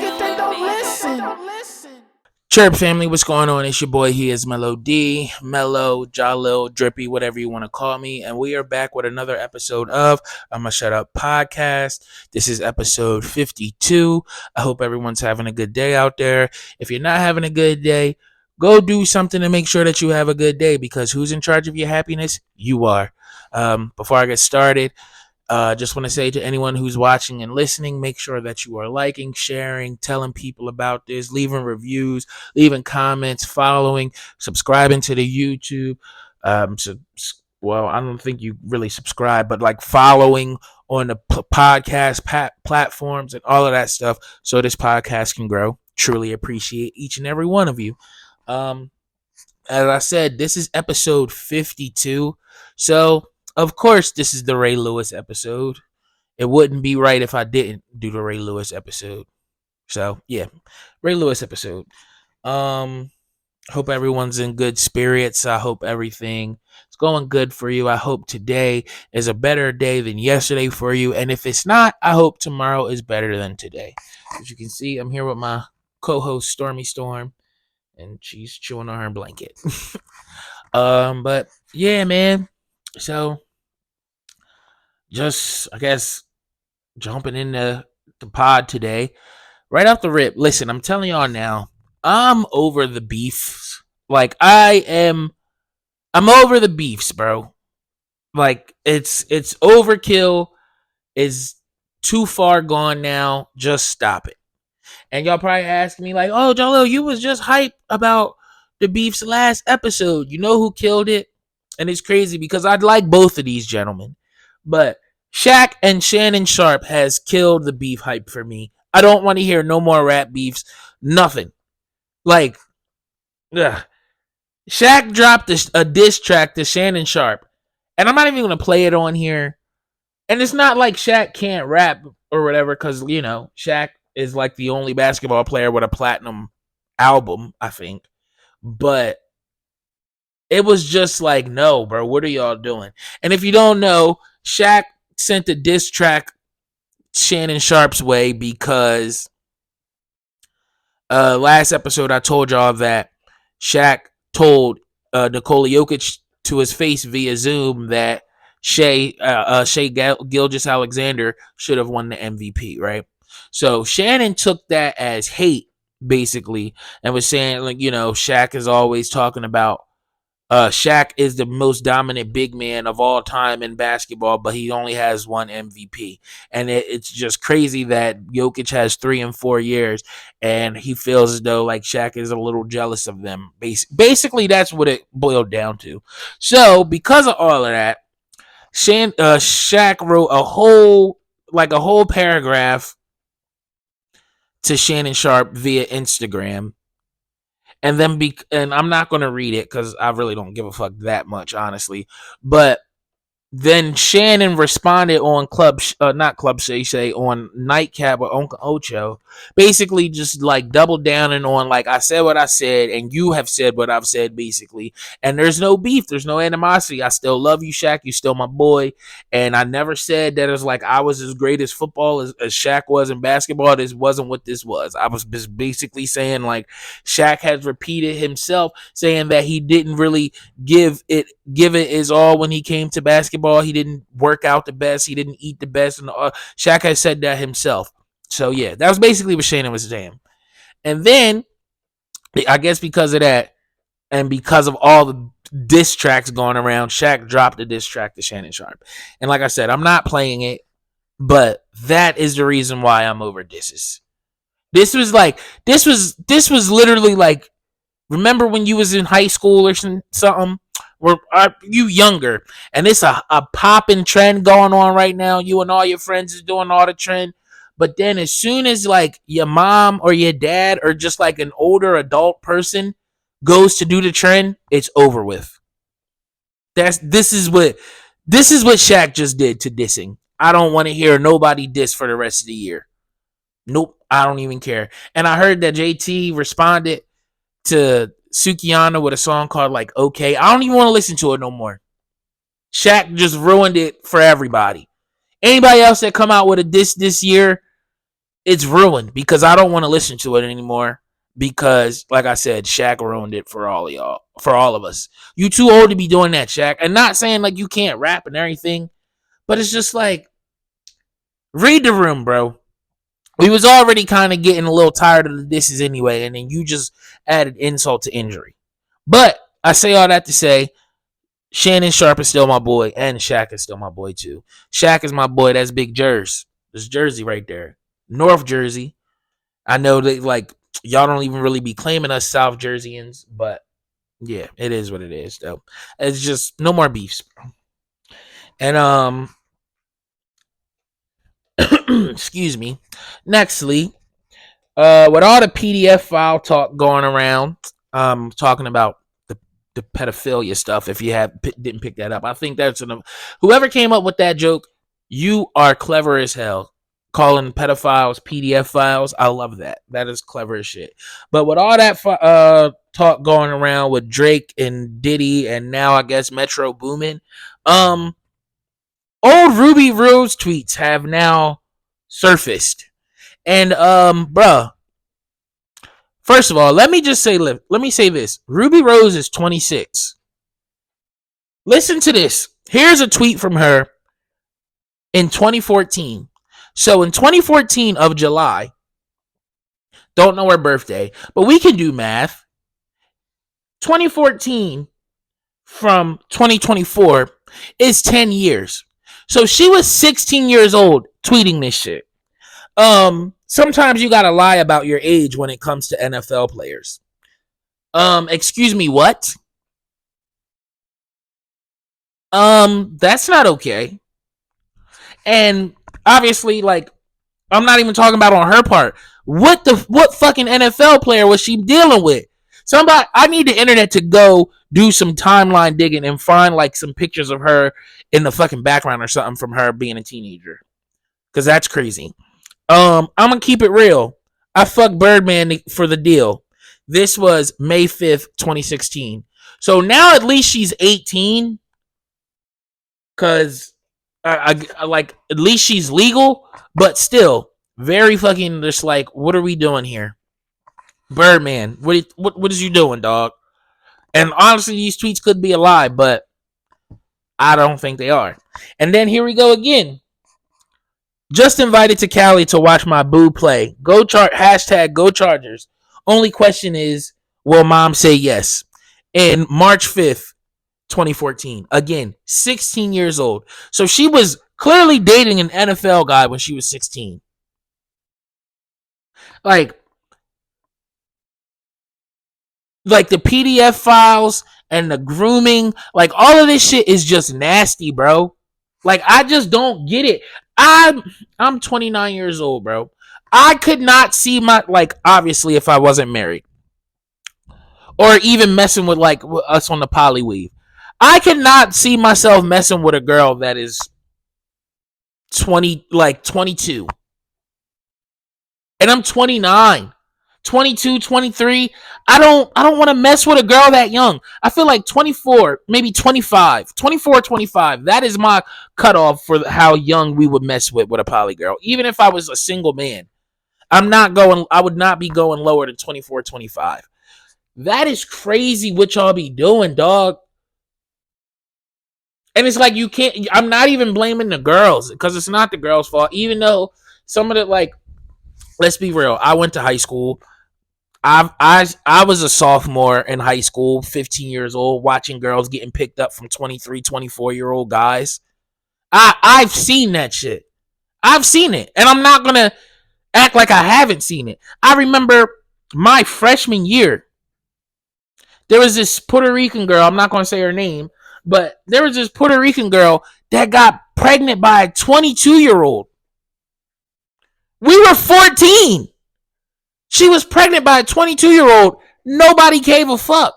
it, then don't listen. Chirp family, what's going on? It's your boy HeIsMellowD, Mellow, Jalil, Drippy, whatever you want to call me. And we are back with another episode of Ima Shut Up podcast. This is episode 52. I hope everyone's having a good day out there. If you're not having a good day, go do something to make sure that you have a good day, because who's in charge of your happiness? You are. Before I get started, just want to say to anyone who's watching and listening, make sure that you are liking, sharing, telling people about this, leaving reviews, leaving comments, following, subscribing to the YouTube. Well, I don't think you really subscribe, but like following on the podcast platforms and all of that stuff, so this podcast can grow. Truly appreciate each and every one of you. As I said, this is episode 52. So of course, this is the Ray Lewis episode. It wouldn't be right if I didn't do the Ray Lewis episode. So, yeah, Ray Lewis episode. Hope everyone's in good spirits. I hope everything is going good for you. I hope today is a better day than yesterday for you. And if it's not, I hope tomorrow is better than today. As you can see, I'm here with my co-host Stormy Storm, and she's chewing on her blanket. But yeah, man. So, just, I guess, jumping into the pod today. Right off the rip, listen, I'm telling y'all now, I'm over the beefs. Like, I'm over the beefs, bro. Like, it's overkill. It's too far gone now. Just stop it. And y'all probably asking me, like, oh, Jolo, you was just hype about the beefs last episode. You know who killed it? And it's crazy because I'd like both of these gentlemen. But Shaq and Shannon Sharp has killed the beef hype for me. I don't want to hear no more rap beefs. Nothing. Like, ugh. Shaq dropped a diss track to Shannon Sharp. And I'm not even going to play it on here. And it's not like Shaq can't rap or whatever, because, you know, Shaq is like the only basketball player with a platinum album, I think. But it was just like, no, bro, what are y'all doing? And if you don't know, Shaq sent a diss track Shannon Sharp's way because last episode I told y'all that Shaq told Nikola Jokic to his face via Zoom that Shai Gilgeous-Alexander should have won the MVP, right? So Shannon took that as hate, basically, and was saying, like, you know, Shaq is always talking about Shaq is the most dominant big man of all time in basketball, but he only has one MVP. And it's just crazy that Jokic has 3 and 4 years, and he feels as though like Shaq is a little jealous of them. Basically, that's what it boiled down to. So because of all of that, Shaq wrote a whole paragraph to Shannon Sharp via Instagram. And then and I'm not going to read it because I really don't give a fuck that much, honestly. But then Shannon responded on on Nightcap with Uncle Ocho, basically just like double downing on like, I said what I said and you have said what I've said, basically. And there's no beef, there's no animosity. I still love you, Shaq. You still my boy. And I never said that it's like I was as great as football as Shaq was in basketball. This wasn't what this was. I was just basically saying like Shaq has repeated himself, saying that he didn't really give it his all when he came to basketball. He didn't work out the best. He didn't eat the best. And Shaq has said that himself. So, yeah, that was basically what Shannon was saying. And then, I guess because of that, and because of all the diss tracks going around, Shaq dropped a diss track to Shannon Sharp. And like I said, I'm not playing it, but that is the reason why I'm over disses. This was literally like, remember when you was in high school or something? Or are you younger? And it's a popping trend going on right now. You and all your friends is doing all the trend. But then as soon as like your mom or your dad or just like an older adult person goes to do the trend, it's over with. This is what Shaq just did to dissing. I don't want to hear nobody diss for the rest of the year. Nope, I don't even care. And I heard that JT responded to Sukiyana with a song called like Okay. I don't even want to listen to it no more. Shaq just ruined it for everybody. Anybody else that come out with a diss this year, it's ruined because I don't want to listen to it anymore. Because, like I said, Shaq ruined it for all of y'all, for all of us. You too old to be doing that, Shaq. And not saying like you can't rap and everything, but it's just like, read the room, bro. We was already kind of getting a little tired of the disses anyway, and then you just added insult to injury. But I say all that to say, Shannon Sharp is still my boy, and Shaq is still my boy too. Shaq is my boy. That's Big Jersey. There's Jersey right there, North Jersey. I know that like y'all don't even really be claiming us South Jerseyans, but yeah, it is what it is. Though it's just no more beefs. And excuse me. Nextly, with all the PDF file talk going around, talking about the pedophilia stuff. If you didn't pick that up, I think that's whoever came up with that joke. You are clever as hell. Calling pedophiles PDF files. I love that. That is clever as shit. But with all that talk going around with Drake and Diddy, and now I guess Metro Boomin, old Ruby Rose tweets have now surfaced. And bruh, first of all, let me say this. Ruby Rose is 26. Listen to this. Here's a tweet from her in 2014. So in 2014 of July, don't know her birthday, but we can do math. 2014 from 2024 is 10 years. So she was 16 years old tweeting this shit. Sometimes you gotta lie about your age when it comes to NFL players. Excuse me, what? That's not okay. And obviously, like, I'm not even talking about on her part. What fucking NFL player was she dealing with? Somebody, I need the internet to go do some timeline digging and find like some pictures of her in the fucking background or something from her being a teenager. Cause that's crazy. I'm gonna keep it real. I fucked Birdman for the deal. This was May 5th, 2016. So now at least she's 18. Cause I like at least she's legal, but still very fucking just like, what are we doing here? Birdman, what is you doing, dog? And honestly, these tweets could be a lie, but I don't think they are. And then here we go again. Just invited to Cali to watch my boo play. Hashtag go Chargers. Only question is, will mom say yes? And March 5th, 2014. Again, 16 years old. So she was clearly dating an NFL guy when she was 16. Like the PDF files and the grooming, like all of this shit is just nasty, bro. Like I just don't get it. I'm 29 years old, bro. I could not see my, like, obviously if I wasn't married or even messing with like us on the poly weave, I could not see myself messing with a girl that is 22. And I'm 29. 22, 23. I don't want to mess with a girl that young. I feel like 24, maybe 25. 24, 25. That is my cutoff for how young we would mess with a poly girl. Even if I was a single man. I would not be going lower than 24, 25. That is crazy what y'all be doing, dog. And it's like I'm not even blaming the girls because it's not the girls' fault. Even though some of the, like, let's be real. I went to high school. I was a sophomore in high school, 15 years old, watching girls getting picked up from 23, 24-year-old guys. I've seen that shit. I've seen it. And I'm not going to act like I haven't seen it. I remember my freshman year, there was this Puerto Rican girl, I'm not going to say her name, but there was this Puerto Rican girl that got pregnant by a 22-year-old. We were 14. She was pregnant by a 22-year-old. Nobody gave a fuck.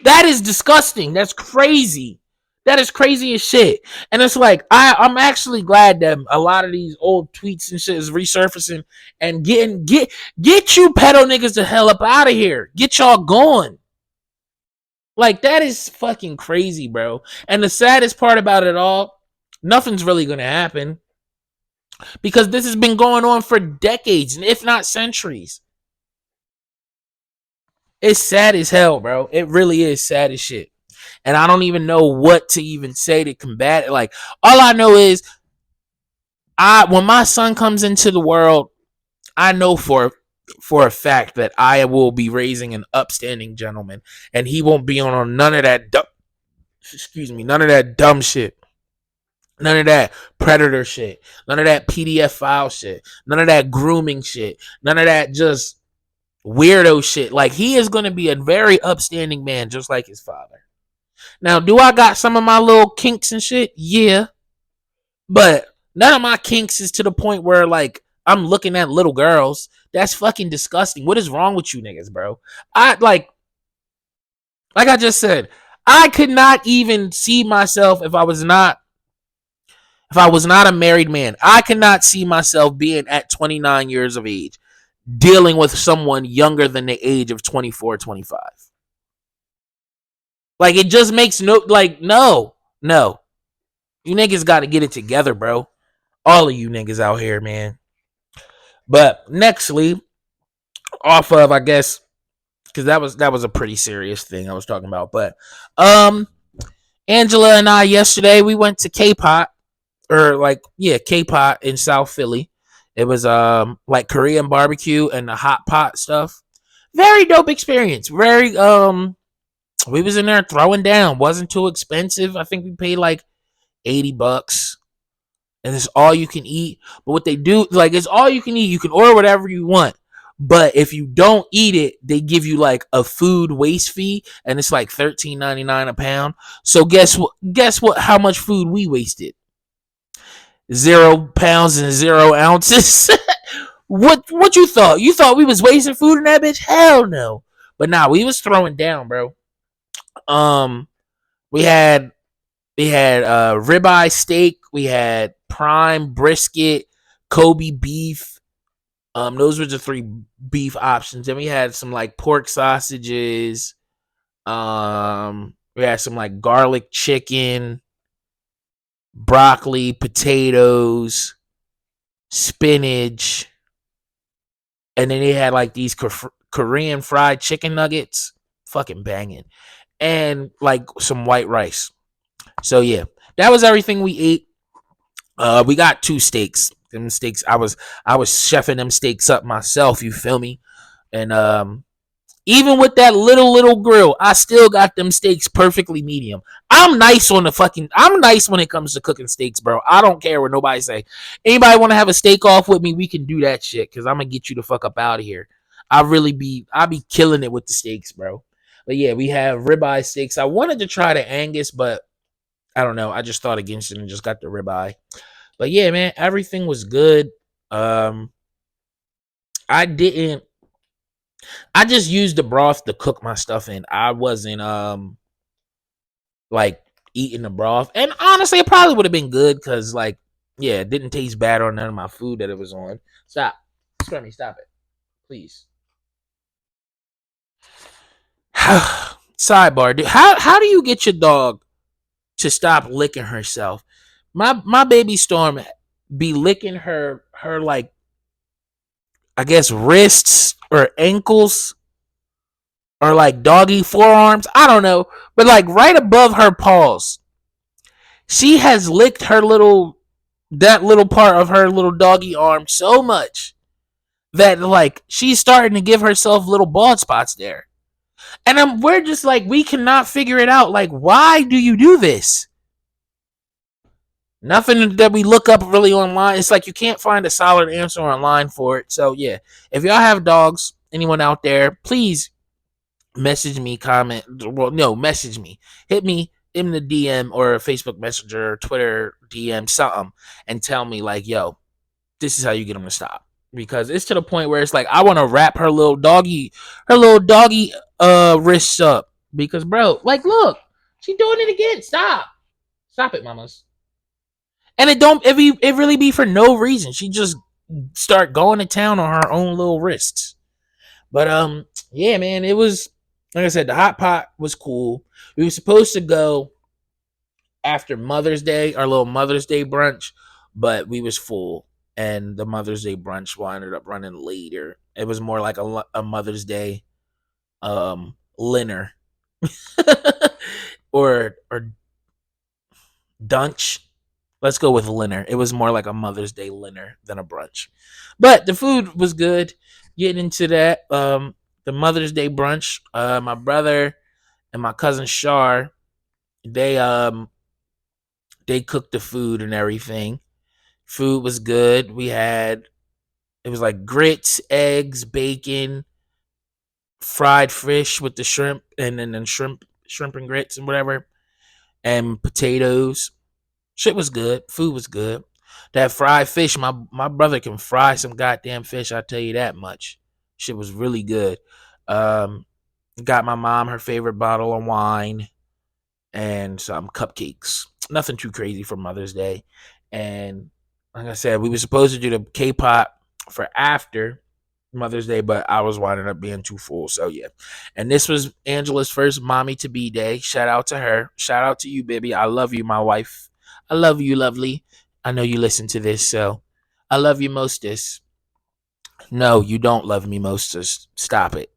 That is disgusting. That's crazy. That is crazy as shit. And it's like, I'm actually glad that a lot of these old tweets and shit is resurfacing and get you pedo niggas the hell up out of here. Get y'all going. Like, that is fucking crazy, bro. And the saddest part about it all, nothing's really gonna happen. because this has been going on for decades, if not centuries. It's sad as hell, bro. It really is sad as shit. And I don't even know what to even say to combat it. Like, all I know is when my son comes into the world, I know for a fact that I will be raising an upstanding gentleman, and he won't be on none of that none of that dumb shit. None of that predator shit. None of that PDF file shit. None of that grooming shit. None of that just weirdo shit. Like, he is going to be a very upstanding man, just like his father. Now, do I got some of my little kinks and shit? Yeah. But none of my kinks is to the point where, like, I'm looking at little girls. That's fucking disgusting. What is wrong with you niggas, bro? Like I just said, I could not even see myself if I was not a married man. I cannot see myself being at 29 years of age dealing with someone younger than the age of 24, 25. Like, it just makes no. You niggas got to get it together, bro. All of you niggas out here, man. But nextly, off of, I guess, because that was a pretty serious thing I was talking about. But Angela and I yesterday we went to K-Pot, or like, yeah, K-Pot in South Philly. It was like Korean barbecue and the hot pot stuff. Very dope experience. Very we was in there throwing down. Wasn't too expensive. I think we paid like $80. And it's all you can eat. But what they do, like, it's all you can eat. You can order whatever you want. But if you don't eat it, they give you like a food waste fee, and it's like $13.99 a pound. So guess what? Guess what? How much food we wasted? 0 pounds and 0 ounces. What you thought? You thought we was wasting food in that bitch? Hell no. But nah, we was throwing down, bro. Um, we had ribeye steak, we had prime brisket, Kobe beef. Those were the three beef options. Then we had some like pork sausages. We had some like garlic chicken, broccoli, potatoes, spinach, and then they had like these Korean fried chicken nuggets, fucking banging, and like some white rice. So yeah, that was everything we ate. We got 2 steaks. Them steaks, I was chefing them steaks up myself. You feel me? And even with that little grill, I still got them steaks perfectly medium. I'm nice when it comes to cooking steaks, bro. I don't care what nobody say. Anybody want to have a steak off with me? We can do that shit, because I'm gonna get you the fuck up out of here. I be killing it with the steaks, bro. But yeah, we have ribeye steaks. I wanted to try the Angus, but I don't know. I just thought against it and just got the ribeye. But yeah, man, everything was good. Um, I didn't. I just used the broth to cook my stuff in. I wasn't like eating the broth, and honestly, it probably would have been good because, like, yeah, it didn't taste bad on none of my food that it was on. Stop, Scrummy, stop it, please. Sidebar, dude. How do you get your dog to stop licking herself? My baby Storm be licking her like, I guess, wrists or ankles or like doggy forearms. I don't know, but like right above her paws, she has licked that little part of her little doggy arm so much that like she's starting to give herself little bald spots there. And we're just like, we cannot figure it out. Like, why do you do this? Nothing that we look up really online. It's like you can't find a solid answer online for it. So yeah, if y'all have dogs, anyone out there, please message me, comment. Well, no, message me. Hit me in the DM or Facebook Messenger, or Twitter DM, something, and tell me like, yo, this is how you get them to stop. Because it's to the point where it's like I want to wrap her little doggy wrists up. Because bro, like, look, she doing it again. Stop it, mamas. And it really be for no reason. She just start going to town on her own little wrists. But yeah, man, it was, like I said, the hot pot was cool. We were supposed to go after Mother's Day, our little Mother's Day brunch, but we was full. and the Mother's Day brunch ended up running later. It was more like a Mother's Day dinner or dunch. Let's go with dinner. It was more like a Mother's Day dinner than a brunch, but the food was good. Getting into that, the Mother's Day brunch, my brother and my cousin Shar, they they cooked the food and everything. Food was good. It was like grits, eggs, bacon, fried fish with the shrimp, and then shrimp and grits and whatever, and potatoes. Shit was good. Food was good. That fried fish, my brother can fry some goddamn fish. I tell you that much. Shit was really good. Um, got my mom her favorite bottle of wine and some cupcakes. Nothing too crazy for Mother's Day. And like I said, we were supposed to do the K-pop for after Mother's Day, but I was winding up being too full. So yeah. And this was Angela's first mommy to be day. Shout out to her. Shout out to you, baby. I love you, my wife. I love you, lovely. I know you listen to this, so I love you mostest. No, you don't love me mostest. Stop it.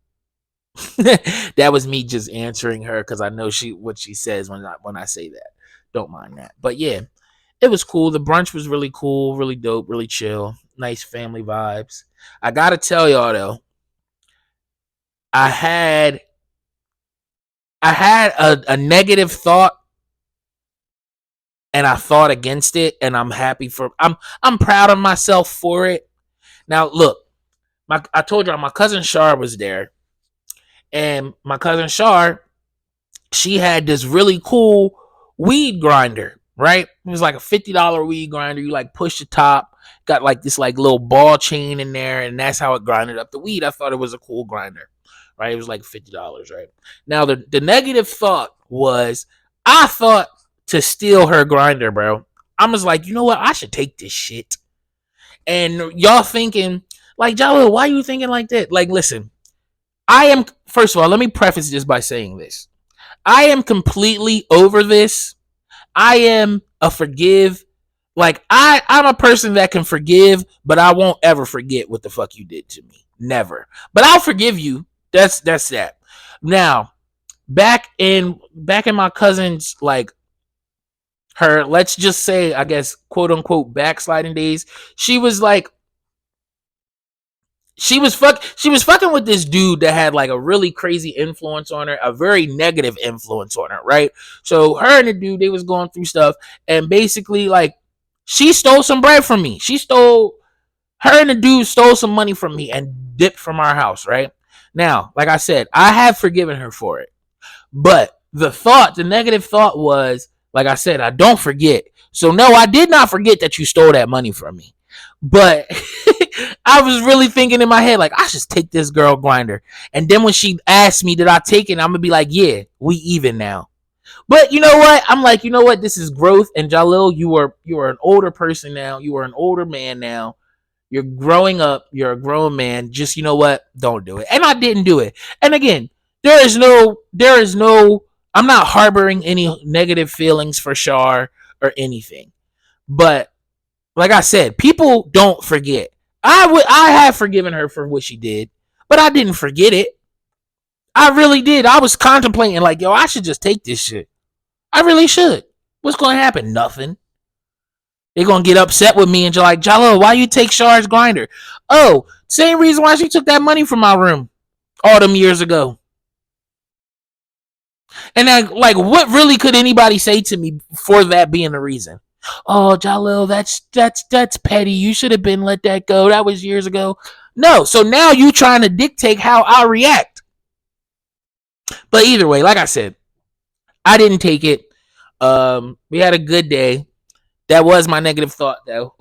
That was me just answering her because I know what she says when I say that. Don't mind that. But yeah, it was cool. The brunch was really cool, really dope, really chill. Nice family vibes. I gotta tell y'all though, I had a negative thought and I thought against it, and I'm proud of myself for it. Now look, I told y'all my cousin Shar was there, and my cousin Shar, she had this really cool weed grinder, right? It was like a $50 weed grinder. You like push the top, got like this like little ball chain in there, and that's how it grinded up the weed. I thought it was a cool grinder, right? It was like $50, right? Now the negative thought was I thought to steal her grinder, bro. I was like, you know what? I should take this shit. And y'all thinking, like, Jalo, why are you thinking like that? Like, listen, first of all, let me preface this by saying this. I am completely over this. I am a forgive. Like, I'm a person that can forgive, but I won't ever forget what the fuck you did to me. Never. But I'll forgive you. That's that. Now, back in my cousin's, like, her, let's just say, I guess, quote unquote backsliding days, she was like, she was fucking with this dude that had like a really crazy influence on her, a very negative influence on her, right? So her and the dude, they was going through stuff, and basically like she stole some bread from me. Her and the dude stole some money from me and dipped from our house, right? Now, like I said, I have forgiven her for it. But the negative thought was, like I said, I don't forget. So no, I did not forget that you stole that money from me. But I was really thinking in my head, like, I should take this girl grinder. And then when she asked me, did I take it? I'm going to be like, yeah, we even now. But you know what? I'm like, you know what? This is growth. And Jalil, you are an older person now. You are an older man now. You're growing up. You're a grown man. Just, you know what? Don't do it. And I didn't do it. And again, there is no, I'm not harboring any negative feelings for Shar or anything. But like I said, people don't forget. I have forgiven her for what she did, but I didn't forget it. I really did. I was contemplating like, yo, I should just take this shit. I really should. What's going to happen? Nothing. They're going to get upset with me and you're like, Jalo, why you take Shar's grinder? Oh, same reason why she took that money from my room all them years ago. And like, what really could anybody say to me for that being the reason? Oh, Jalil, that's petty. You should have been let that go. That was years ago. No, so now you trying to dictate how I react. But either way, like I said, I didn't take it. We had a good day. That was my negative thought, though.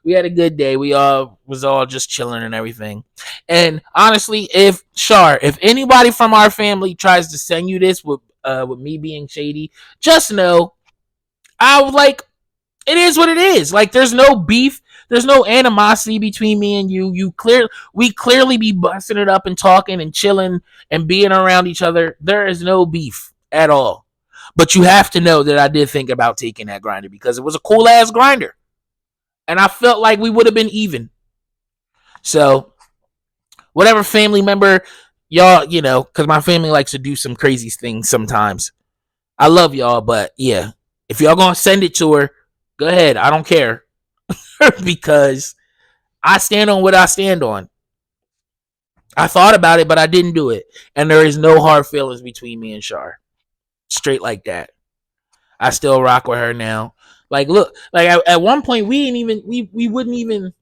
We had a good day. We all was all just chilling and everything. And honestly, if anybody from our family tries to send you this with me being shady, just know I would like. It is what it is. Like, there's no beef. There's no animosity between me and you. We clearly be busting it up and talking and chilling and being around each other. There is no beef at all. But you have to know that I did think about taking that grinder because it was a cool ass grinder. And I felt like we would have been even. So, whatever family member y'all, because my family likes to do some crazy things sometimes. I love y'all, but yeah, if y'all gonna send it to her, go ahead. I don't care because I stand on what I stand on. I thought about it, but I didn't do it, and there is no hard feelings between me and Shar. Straight like that. I still rock with her now. Like, look, like at one point we didn't even we wouldn't even.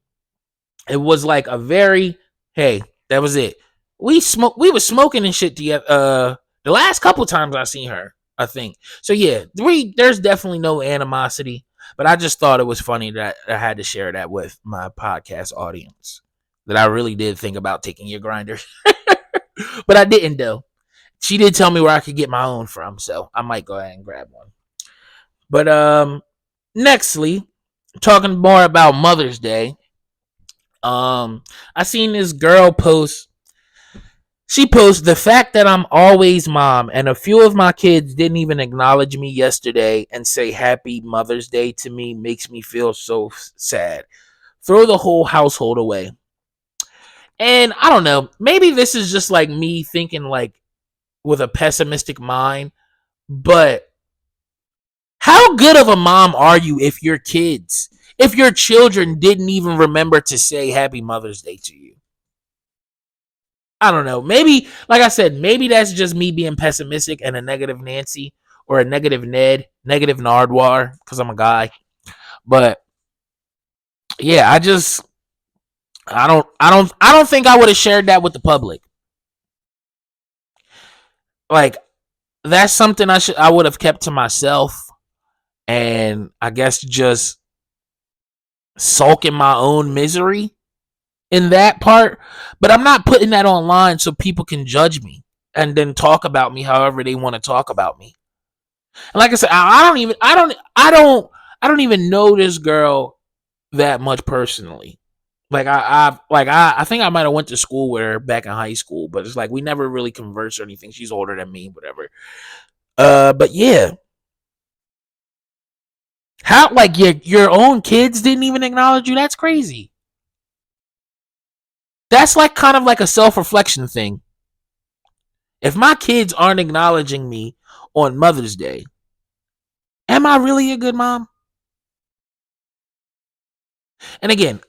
It was like a very hey, that was it. We was smoking and shit together. The last couple times I seen her, I think. So yeah, there's definitely no animosity, but I just thought it was funny that I had to share that with my podcast audience. That I really did think about taking your grinder, but I didn't though. She did tell me where I could get my own from, so I might go ahead and grab one. But nextly, talking more about Mother's Day. I seen this girl post. She posted the fact that I'm always mom, and a few of my kids didn't even acknowledge me yesterday and say Happy Mother's Day to me makes me feel so sad. Throw the whole household away. And I don't know, maybe this is just like me thinking like with a pessimistic mind, but how good of a mom are you if your children didn't even remember to say Happy Mother's Day to you? I don't know. Maybe, like I said, maybe that's just me being pessimistic and a negative Nancy or a negative Ned, negative Nardwar, because I'm a guy. But yeah, I don't think I would have shared that with the public. Like that's something I would have kept to myself, and I guess just sulk in my own misery in that part. But I'm not putting that online so people can judge me and then talk about me however they want to talk about me. And like I said, I don't even know this girl that much personally. Like I think I might have went to school with her back in high school, but it's like we never really conversed or anything. She's older than me, whatever. But yeah, how like your own kids didn't even acknowledge you? That's crazy. That's like kind of like a self reflection thing. If my kids aren't acknowledging me on Mother's Day, am I really a good mom? And again,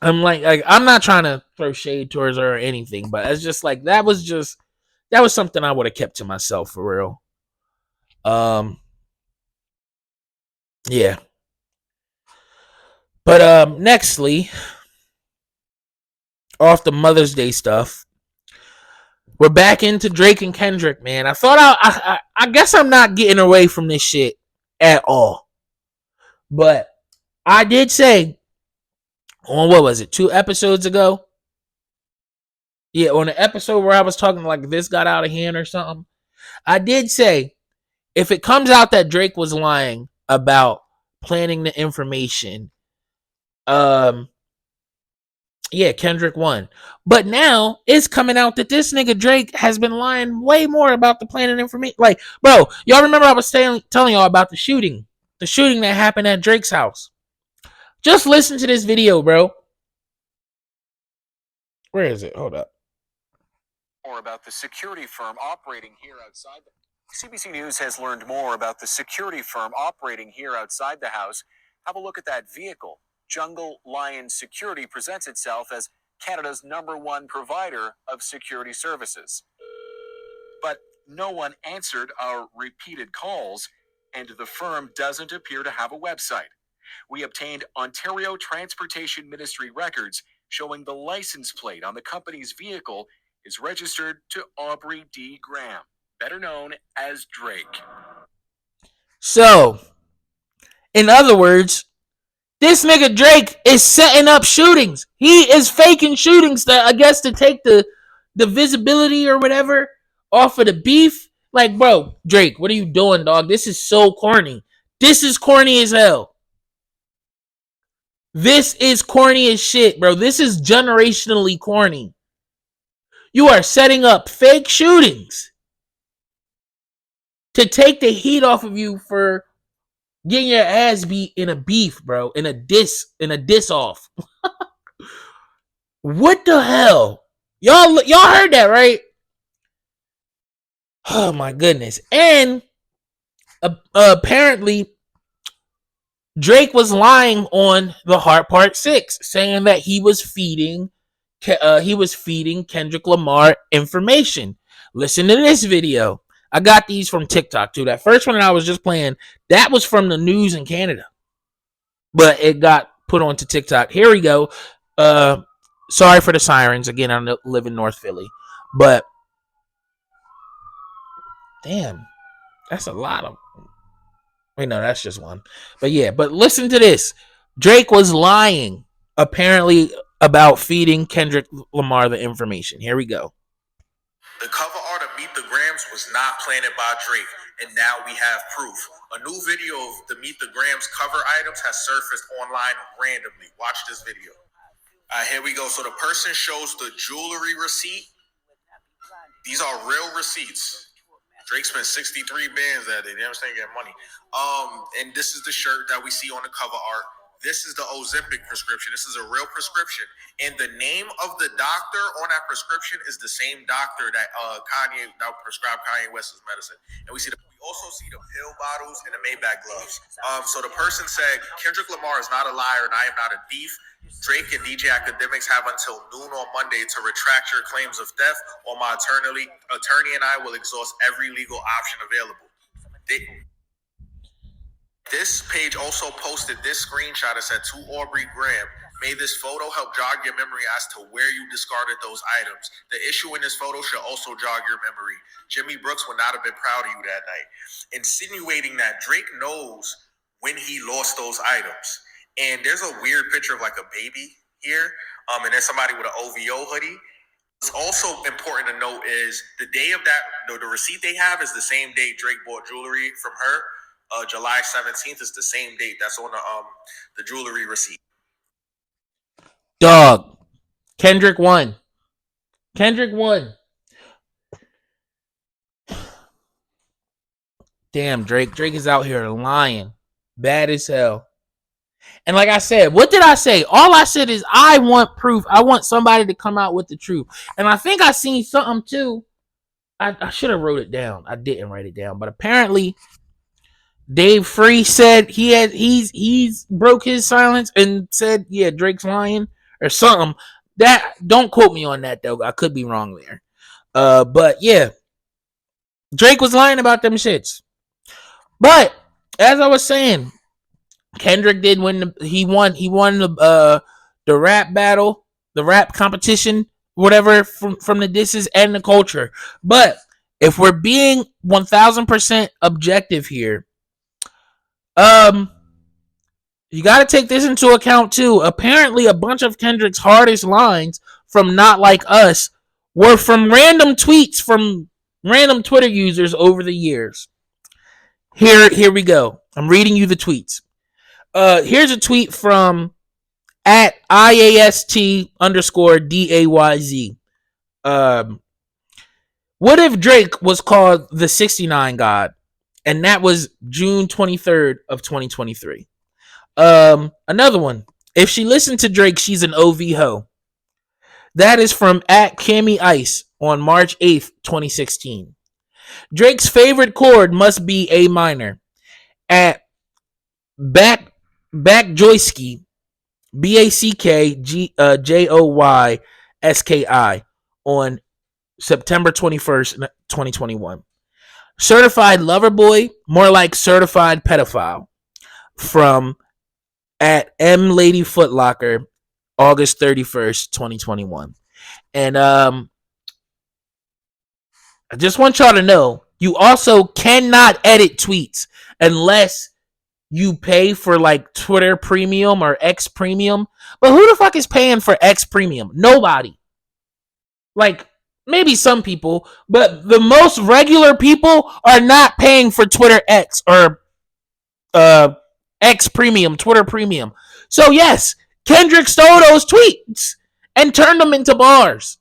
I'm like I'm not trying to throw shade towards her or anything, but it's just like that was something I would have kept to myself for real. Um, yeah. But nextly, off the Mother's Day stuff, we're back into Drake and Kendrick, man. I thought I guess I'm not getting away from this shit at all. But I did say on what was it, 2 episodes ago? Yeah, on the episode where I was talking like this got out of hand or something. I did say if it comes out that Drake was lying about planning the information, yeah, Kendrick won. But now it's coming out that this nigga Drake has been lying way more about the planning information. Like, bro, y'all remember I was telling y'all about the shooting that happened at Drake's house. Just listen to this video, bro. Where is it? Hold up. More about the security firm operating here outside. CBC News has learned more about the security firm operating here outside the house. Have a look at that vehicle. Jungle Lion Security presents itself as Canada's #1 provider of security services. But no one answered our repeated calls, and the firm doesn't appear to have a website. We obtained Ontario Transportation Ministry records showing the license plate on the company's vehicle is registered to Aubrey D. Graham, better known as Drake. So, in other words, this nigga Drake is setting up shootings. He is faking shootings that I guess to take the visibility or whatever off of the beef. Like, bro, Drake, what are you doing, dog? This is so corny. This is corny as hell. This is corny as shit, bro. This is generationally corny. You are setting up fake shootings to take the heat off of you for getting your ass beat in a beef, bro, in a diss off. What the hell? Y'all heard that, right? Oh my goodness. And apparently Drake was lying on the Heart Part 6, saying that he was feeding Kendrick Lamar information. Listen to this video. I got these from TikTok too. That first one that I was just playing, that was from the news in Canada, but it got put onto TikTok. Here we go. Sorry for the sirens. Again, I live in North Philly, but damn, that's a lot of. Wait, no, that's just one. But yeah, but listen to this. Drake was lying, apparently, about feeding Kendrick Lamar the information. Here we go. The cover art of Meet the Grams was not planted by Drake, and now we have proof. A new video of the Meet the Grams cover items has surfaced online randomly. Watch this video. All right, here we go. So the person shows the jewelry receipt. These are real receipts. Drake spent 63 bands that day. They understand getting money. And this is the shirt that we see on the cover art. This is the Ozempic prescription. This is a real prescription. And the name of the doctor on that prescription is the same doctor that that prescribed Kanye West's medicine. And we also see the pill bottles and the Maybach gloves. So the person said, Kendrick Lamar is not a liar and I am not a thief. Drake and DJ Academics have until noon on Monday to retract your claims of theft, or my attorney and I will exhaust every legal option available. This page also posted this screenshot that said, to Aubrey Graham, may this photo help jog your memory as to where you discarded those items. The issue in this photo should also jog your memory. Jimmy Brooks would not have been proud of you that night. Insinuating that Drake knows when he lost those items. And there's a weird picture of like a baby here. And there's somebody with an OVO hoodie. What's also important to note is the day of that, the receipt they have is the same day Drake bought jewelry from her. July 17th is the same date that's on the jewelry receipt. Dog. Kendrick won. Damn, Drake. Drake is out here lying. Bad as hell. And like I said, what did I say? All I said is I want proof. I want somebody to come out with the truth. And I think I seen something too. I should have wrote it down. I didn't write it down. But apparently Dave Free said he's broke his silence and said, yeah, Drake's lying or something. That don't quote me on that though. I could be wrong there. But yeah, Drake was lying about them shits. But as I was saying, Kendrick did win. He won the rap battle, the rap competition, whatever from the disses and the culture. But if we're being 1000% objective here, you got to take this into account too. Apparently, a bunch of Kendrick's hardest lines from Not Like Us were from random tweets from random Twitter users over the years. Here we go. I'm reading you the tweets. Here's a tweet from at IAST_DAYZ. What if Drake was called the 69 God? And that was June 23rd of 2023. Another one. If she listened to Drake, she's an OV hoe. That is from at Cammy Ice on March 8th, 2016. Drake's favorite chord must be A minor. At Backjoyski, BACKJOYSKI on September 21st, 2021. Certified Lover Boy, more like certified pedophile, from at M Lady Footlocker, August 31st, 2021. And I just want y'all to know, you also cannot edit tweets unless you pay for like Twitter Premium or X Premium. But who the fuck is paying for X Premium? Nobody. Like, maybe some people, but the most regular people are not paying for Twitter X or X Premium, Twitter Premium. So yes, Kendrick stole those tweets and turned them into bars.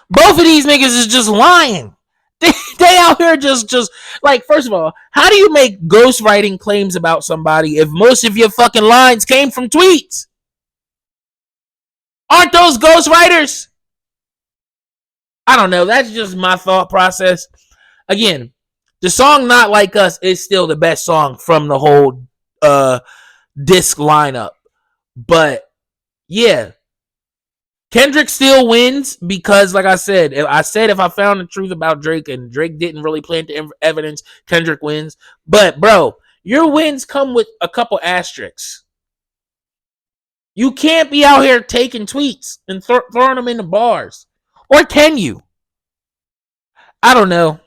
Both of these niggas is just lying. They out here just like, first of all, how do you make ghostwriting claims about somebody if most of your fucking lines came from tweets? Aren't those ghostwriters? I don't know. That's just my thought process. Again, the song "Not Like Us" is still the best song from the whole disc lineup. But yeah, Kendrick still wins because, like I said, if I found the truth about Drake and Drake didn't really plant the evidence, Kendrick wins. But bro, your wins come with a couple asterisks. You can't be out here taking tweets and throwing them in the bars, or can you? I don't know.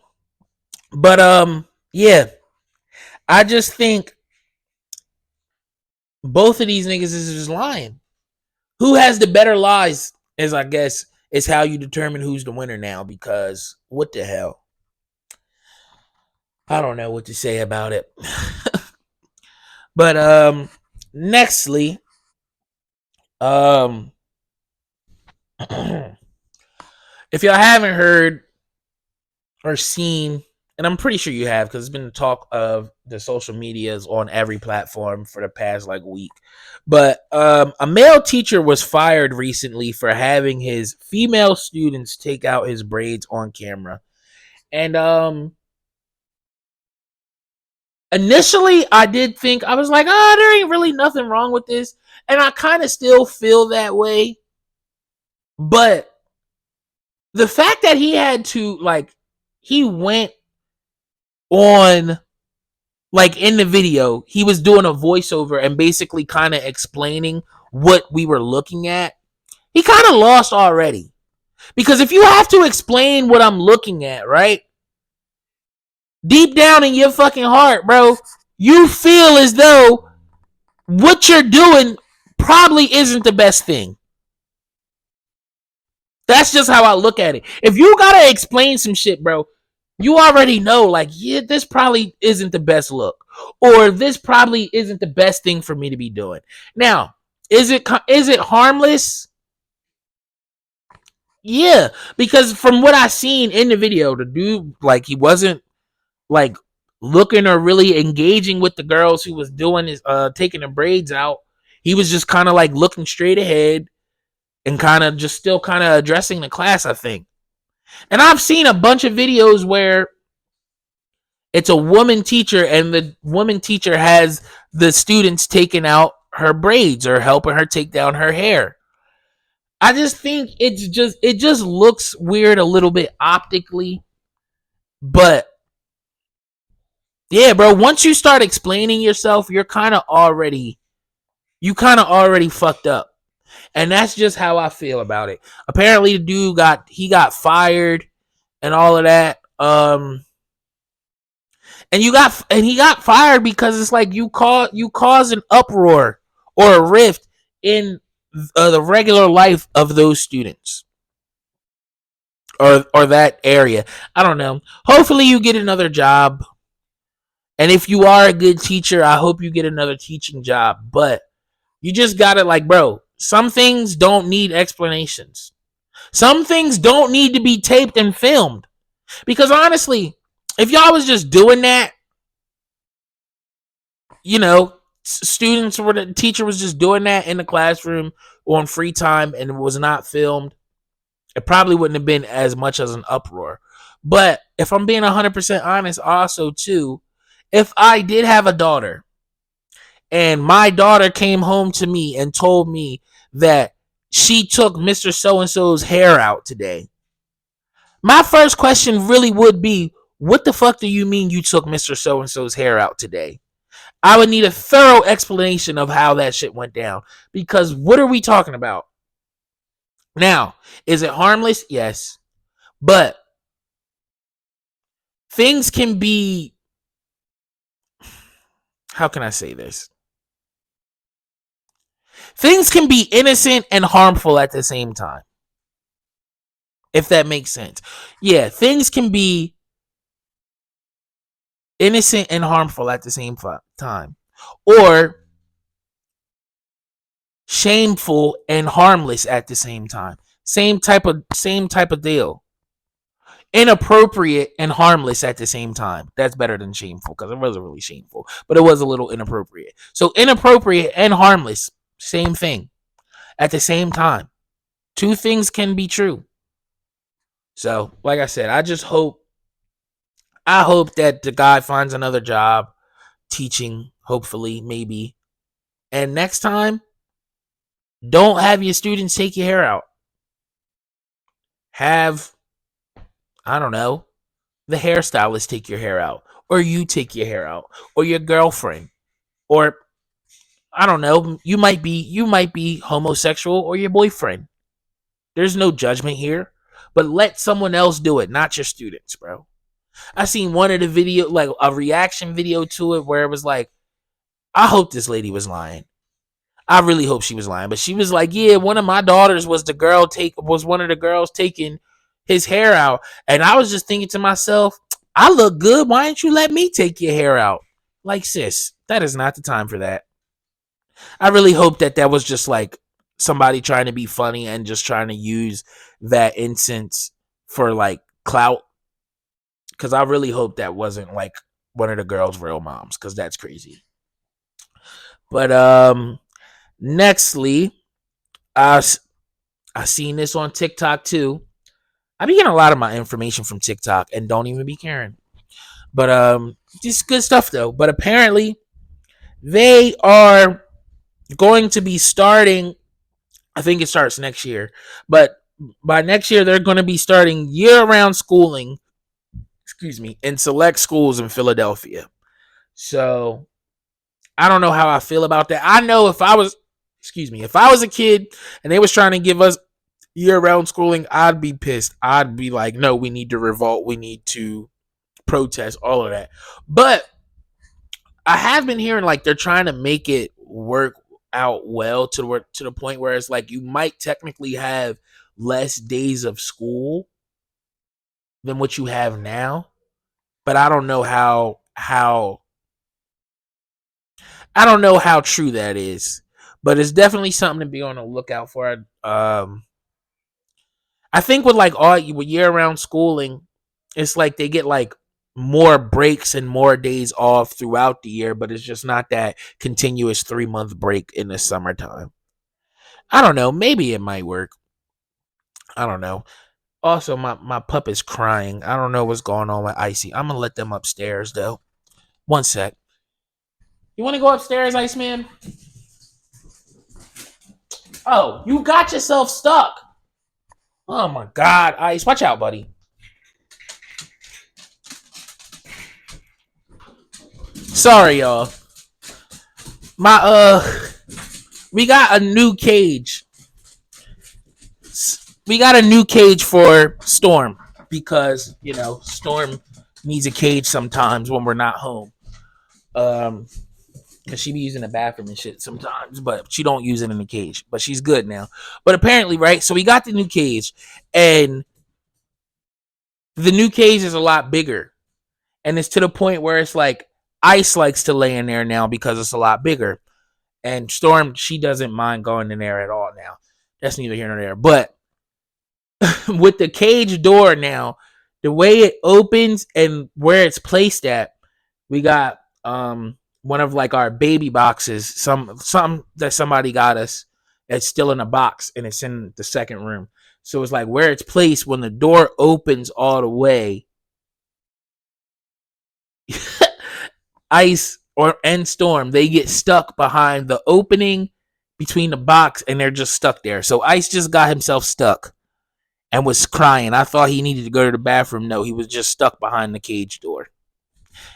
But yeah, I just think both of these niggas is just lying. Who has the better lies is, I guess, is how you determine who's the winner now, because what the hell? I don't know what to say about it. But nextly, if y'all haven't heard or seen, and I'm pretty sure you have because it's been the talk of the social medias on every platform for the past like week. But a male teacher was fired recently for having his female students take out his braids on camera. And initially I did think, I was like, oh, there ain't really nothing wrong with this. And I kind of still feel that way. But the fact that he had to, like, he went on, like, in the video, he was doing a voiceover and basically kind of explaining what we were looking at. He kind of lost already. Because if you have to explain what I'm looking at, right? Deep down in your fucking heart, bro, you feel as though what you're doing probably isn't the best thing. That's just how I look at it. If you gotta explain some shit, bro, you already know, like, yeah, this probably isn't the best look, or this probably isn't the best thing for me to be doing. Now, is it harmless? Yeah, because from what I seen in the video, the dude, like, he wasn't like looking or really engaging with the girls who was doing his taking the braids out. He was just kind of like looking straight ahead and kind of just still kind of addressing the class, I think. And I've seen a bunch of videos where it's a woman teacher and the woman teacher has the students taking out her braids or helping her take down her hair. I just think it just looks weird a little bit optically. But yeah, bro, once you start explaining yourself, you kind of already fucked up. And that's just how I feel about it. Apparently the dude got fired and all of that. And he got fired because it's like you cause an uproar or a rift in the regular life of those students or that area. I don't know. Hopefully you get another job. And if you are a good teacher, I hope you get another teaching job. But you just gotta, like, bro, some things don't need explanations. Some things don't need to be taped and filmed. Because honestly, if y'all was just doing that, you know, students or the teacher was just doing that in the classroom on free time and it was not filmed, it probably wouldn't have been as much as an uproar. But if I'm being 100% honest also too, if I did have a daughter and my daughter came home to me and told me that she took Mr. So-and-so's hair out today, my first question really would be, what the fuck do you mean you took Mr. So-and-so's hair out today? I would need a thorough explanation of how that shit went down. Because what are we talking about? Now, is it harmless? Yes. But things can be, how can I say this? Things can be innocent and harmful at the same time. If that makes sense. Yeah, things can be innocent and harmful at the same time. Or shameful and harmless at the same time. Same type of deal. inappropriate and harmless at the same time. That's better than shameful, because it wasn't really shameful, but it was a little inappropriate. So inappropriate and harmless, same thing at the same time. Two things can be true. So, like I said, I hope that the guy finds another job teaching, hopefully, maybe. And next time, don't have your students take your hair out. Have, I don't know, the hairstylist take your hair out, or you take your hair out, or your girlfriend, or I don't know, you might be homosexual, or your boyfriend. There's no judgment here, but let someone else do it, not your students, bro. I seen one of the video, like a reaction video to it, where it was like, I hope this lady was lying. I really hope she was lying, but she was like, yeah, one of my daughters was one of the girls taking his hair out. And I was just thinking to myself, I look good. Why didn't you let me take your hair out? Like, sis, that is not the time for that. I really hope that was just like somebody trying to be funny and just trying to use that instance for like clout. Because I really hope that wasn't like one of the girls' real moms, because that's crazy. But nextly, I seen this on TikTok too. I be getting a lot of my information from TikTok and don't even be caring. But just good stuff though. But apparently, they are going to be starting. I think it starts next year, but by next year they're going to be starting year-round schooling. Excuse me, in select schools in Philadelphia. So I don't know how I feel about that. I know if I was a kid and they was trying to give us year-round schooling, I'd be pissed. I'd be like, no, we need to revolt. We need to protest, all of that. But I have been hearing like they're trying to make it work out well to the point where it's like you might technically have less days of school than what you have now. But I don't know how true that is. But it's definitely something to be on the lookout for. I think with like with year-round schooling, it's like they get like more breaks and more days off throughout the year, but it's just not that continuous 3-month break in the summertime. I don't know. Maybe it might work. I don't know. Also, my pup is crying. I don't know what's going on with Icy. I'm gonna let them upstairs though. One sec. You want to go upstairs, Iceman? Oh, you got yourself stuck. Oh my God, Ice. Watch out, buddy. Sorry, y'all. We got a new cage. We got a new cage for Storm because, Storm needs a cage sometimes when we're not home. Because she be using the bathroom and shit sometimes, but she don't use it in the cage. But she's good now. But apparently, right? So we got the new cage, and the new cage is a lot bigger. And it's to the point where it's like Ice likes to lay in there now because it's a lot bigger. And Storm, she doesn't mind going in there at all now. That's neither here nor there. But with the cage door now, the way it opens and where it's placed at, we got one of like our baby boxes, some that somebody got us. It's still in a box and it's in the second room. So it's like where it's placed when the door opens all the way. Ice and Storm, they get stuck behind the opening between the box and they're just stuck there. So Ice just got himself stuck and was crying. I thought he needed to go to the bathroom. No, he was just stuck behind the cage door.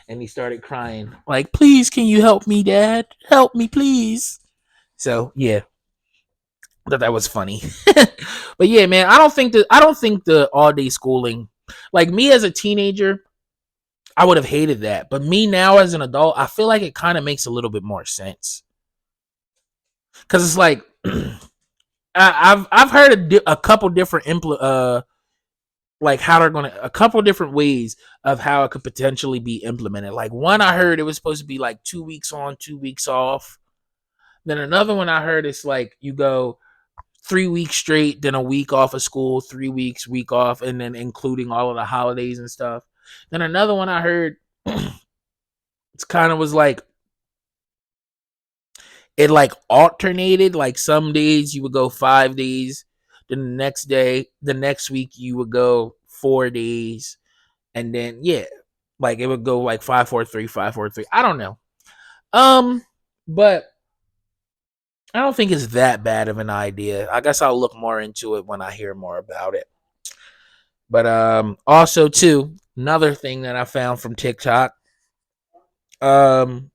And he started crying like, please, can you help me, Dad? Help me, please. So, yeah. I thought that was funny. But yeah, man, I don't think the all-day schooling, like me as a teenager, I would have hated that. But me now as an adult, I feel like it kind of makes a little bit more sense. Because it's like, I've heard a couple different like how they're gonna, a couple different ways of how it could potentially be implemented. Like one I heard it was supposed to be like 2 weeks on, 2 weeks off. Then another one I heard it's like you go 3 weeks straight, then a week off of school, 3 weeks, week off, and then including all of the holidays and stuff. Then another one I heard, it's kind of was like, it like alternated. Like some days you would go 5 days, then the next week you would go 4 days, and then like it would go like 5-4-3, 5-4-3. I don't know. But I don't think it's that bad of an idea. I guess I'll look more into it when I hear more about it. But also too, another thing that I found from TikTok, hundreds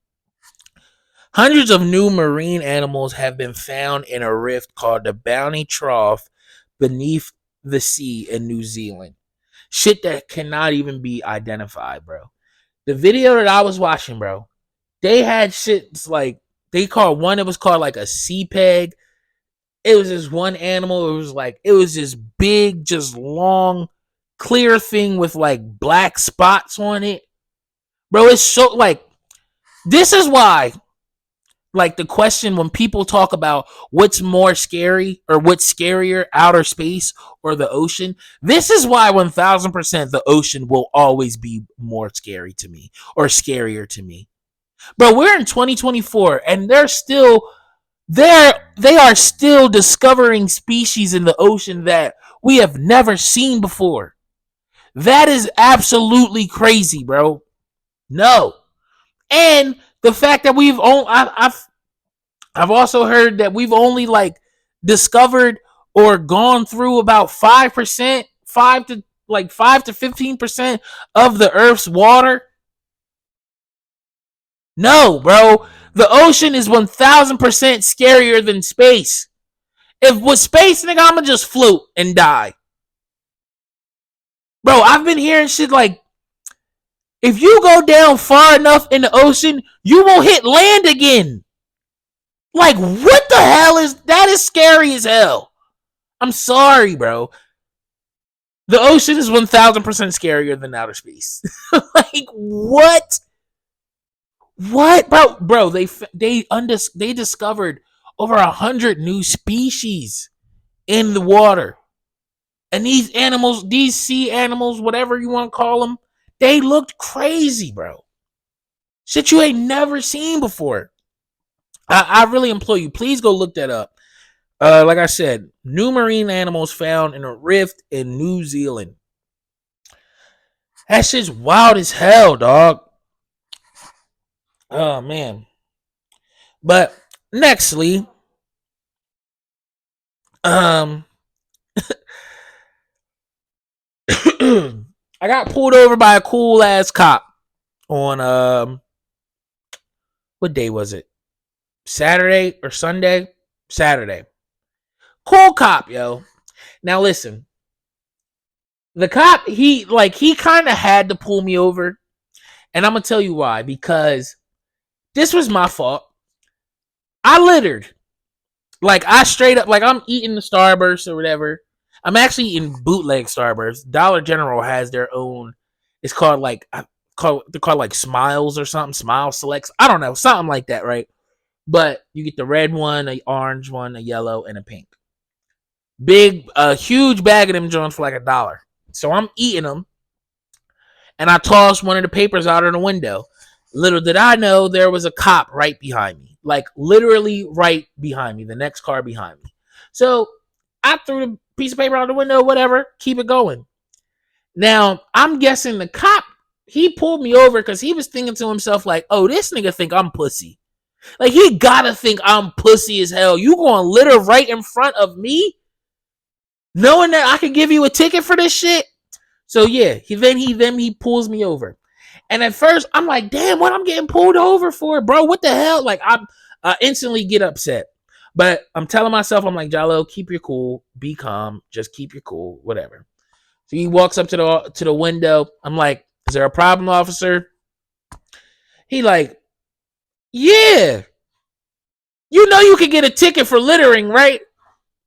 of new marine animals have been found in a rift called the Bounty Trough beneath the sea in New Zealand. Shit that cannot even be identified, bro. The video that I was watching, bro, they had shit like, it was called like a sea peg. It was this one animal. It was this big, just long, clear thing with like black spots on it. Bro, it's so like, this is why, like, the question when people talk about what's more scary or what's scarier, outer space or the ocean, this is why 1000% the ocean will always be more scary to me or scarier to me. Bro, we're in 2024 and they are still discovering species in the ocean that we have never seen before. That is absolutely crazy, bro. No. And the fact that I've also heard that we've only like discovered or gone through about 5%, 5 to 15% of the Earth's water. No, bro. The ocean is 1000% scarier than space. If with space, nigga, I'ma just float and die. Bro, I've been hearing shit like, if you go down far enough in the ocean, you won't hit land again. Like, what the hell that is scary as hell. I'm sorry, bro. The ocean is 1000% scarier than outer space. Like, what? What, bro? They discovered over 100 new species in the water, and these animals, these sea animals, whatever you want to call them, they looked crazy, bro. Shit you ain't never seen before. I really implore you, please go look that up. Like I said, new marine animals found in a rift in New Zealand. That shit's wild as hell, dog. Oh man. But nextly, I got pulled over by a cool ass cop on what day was it? Saturday or Sunday? Saturday. Cool cop, yo. Now listen. The cop, he kind of had to pull me over. And I'm going to tell you why. Because this was my fault. I littered. Like, I straight up, like, I'm eating the Starburst or whatever. I'm actually eating bootleg Starburst. Dollar General has their own. It's called like, they're called like Smiles or something. Smile Selects. I don't know. Something like that, right? But you get the red one, a orange one, a yellow, and a pink. A huge bag of them joints for like $1. So I'm eating them. And I tossed one of the papers out of the window. Little did I know there was a cop right behind me. Like, literally right behind me. The next car behind me. So I threw the piece of paper out the window, whatever. Keep it going. Now, I'm guessing the cop, he pulled me over because he was thinking to himself like, oh, this nigga think I'm pussy. Like, he gotta think I'm pussy as hell. You gonna litter right in front of me? Knowing that I could give you a ticket for this shit? So yeah, he pulls me over. And at first, I'm like, damn, what I'm getting pulled over for, bro? What the hell? Like, I instantly get upset. But I'm telling myself, I'm like, Jallo, keep your cool. Be calm. Just keep your cool. Whatever. So he walks up to the window. I'm like, is there a problem, officer? He like, yeah. You know you could get a ticket for littering, right?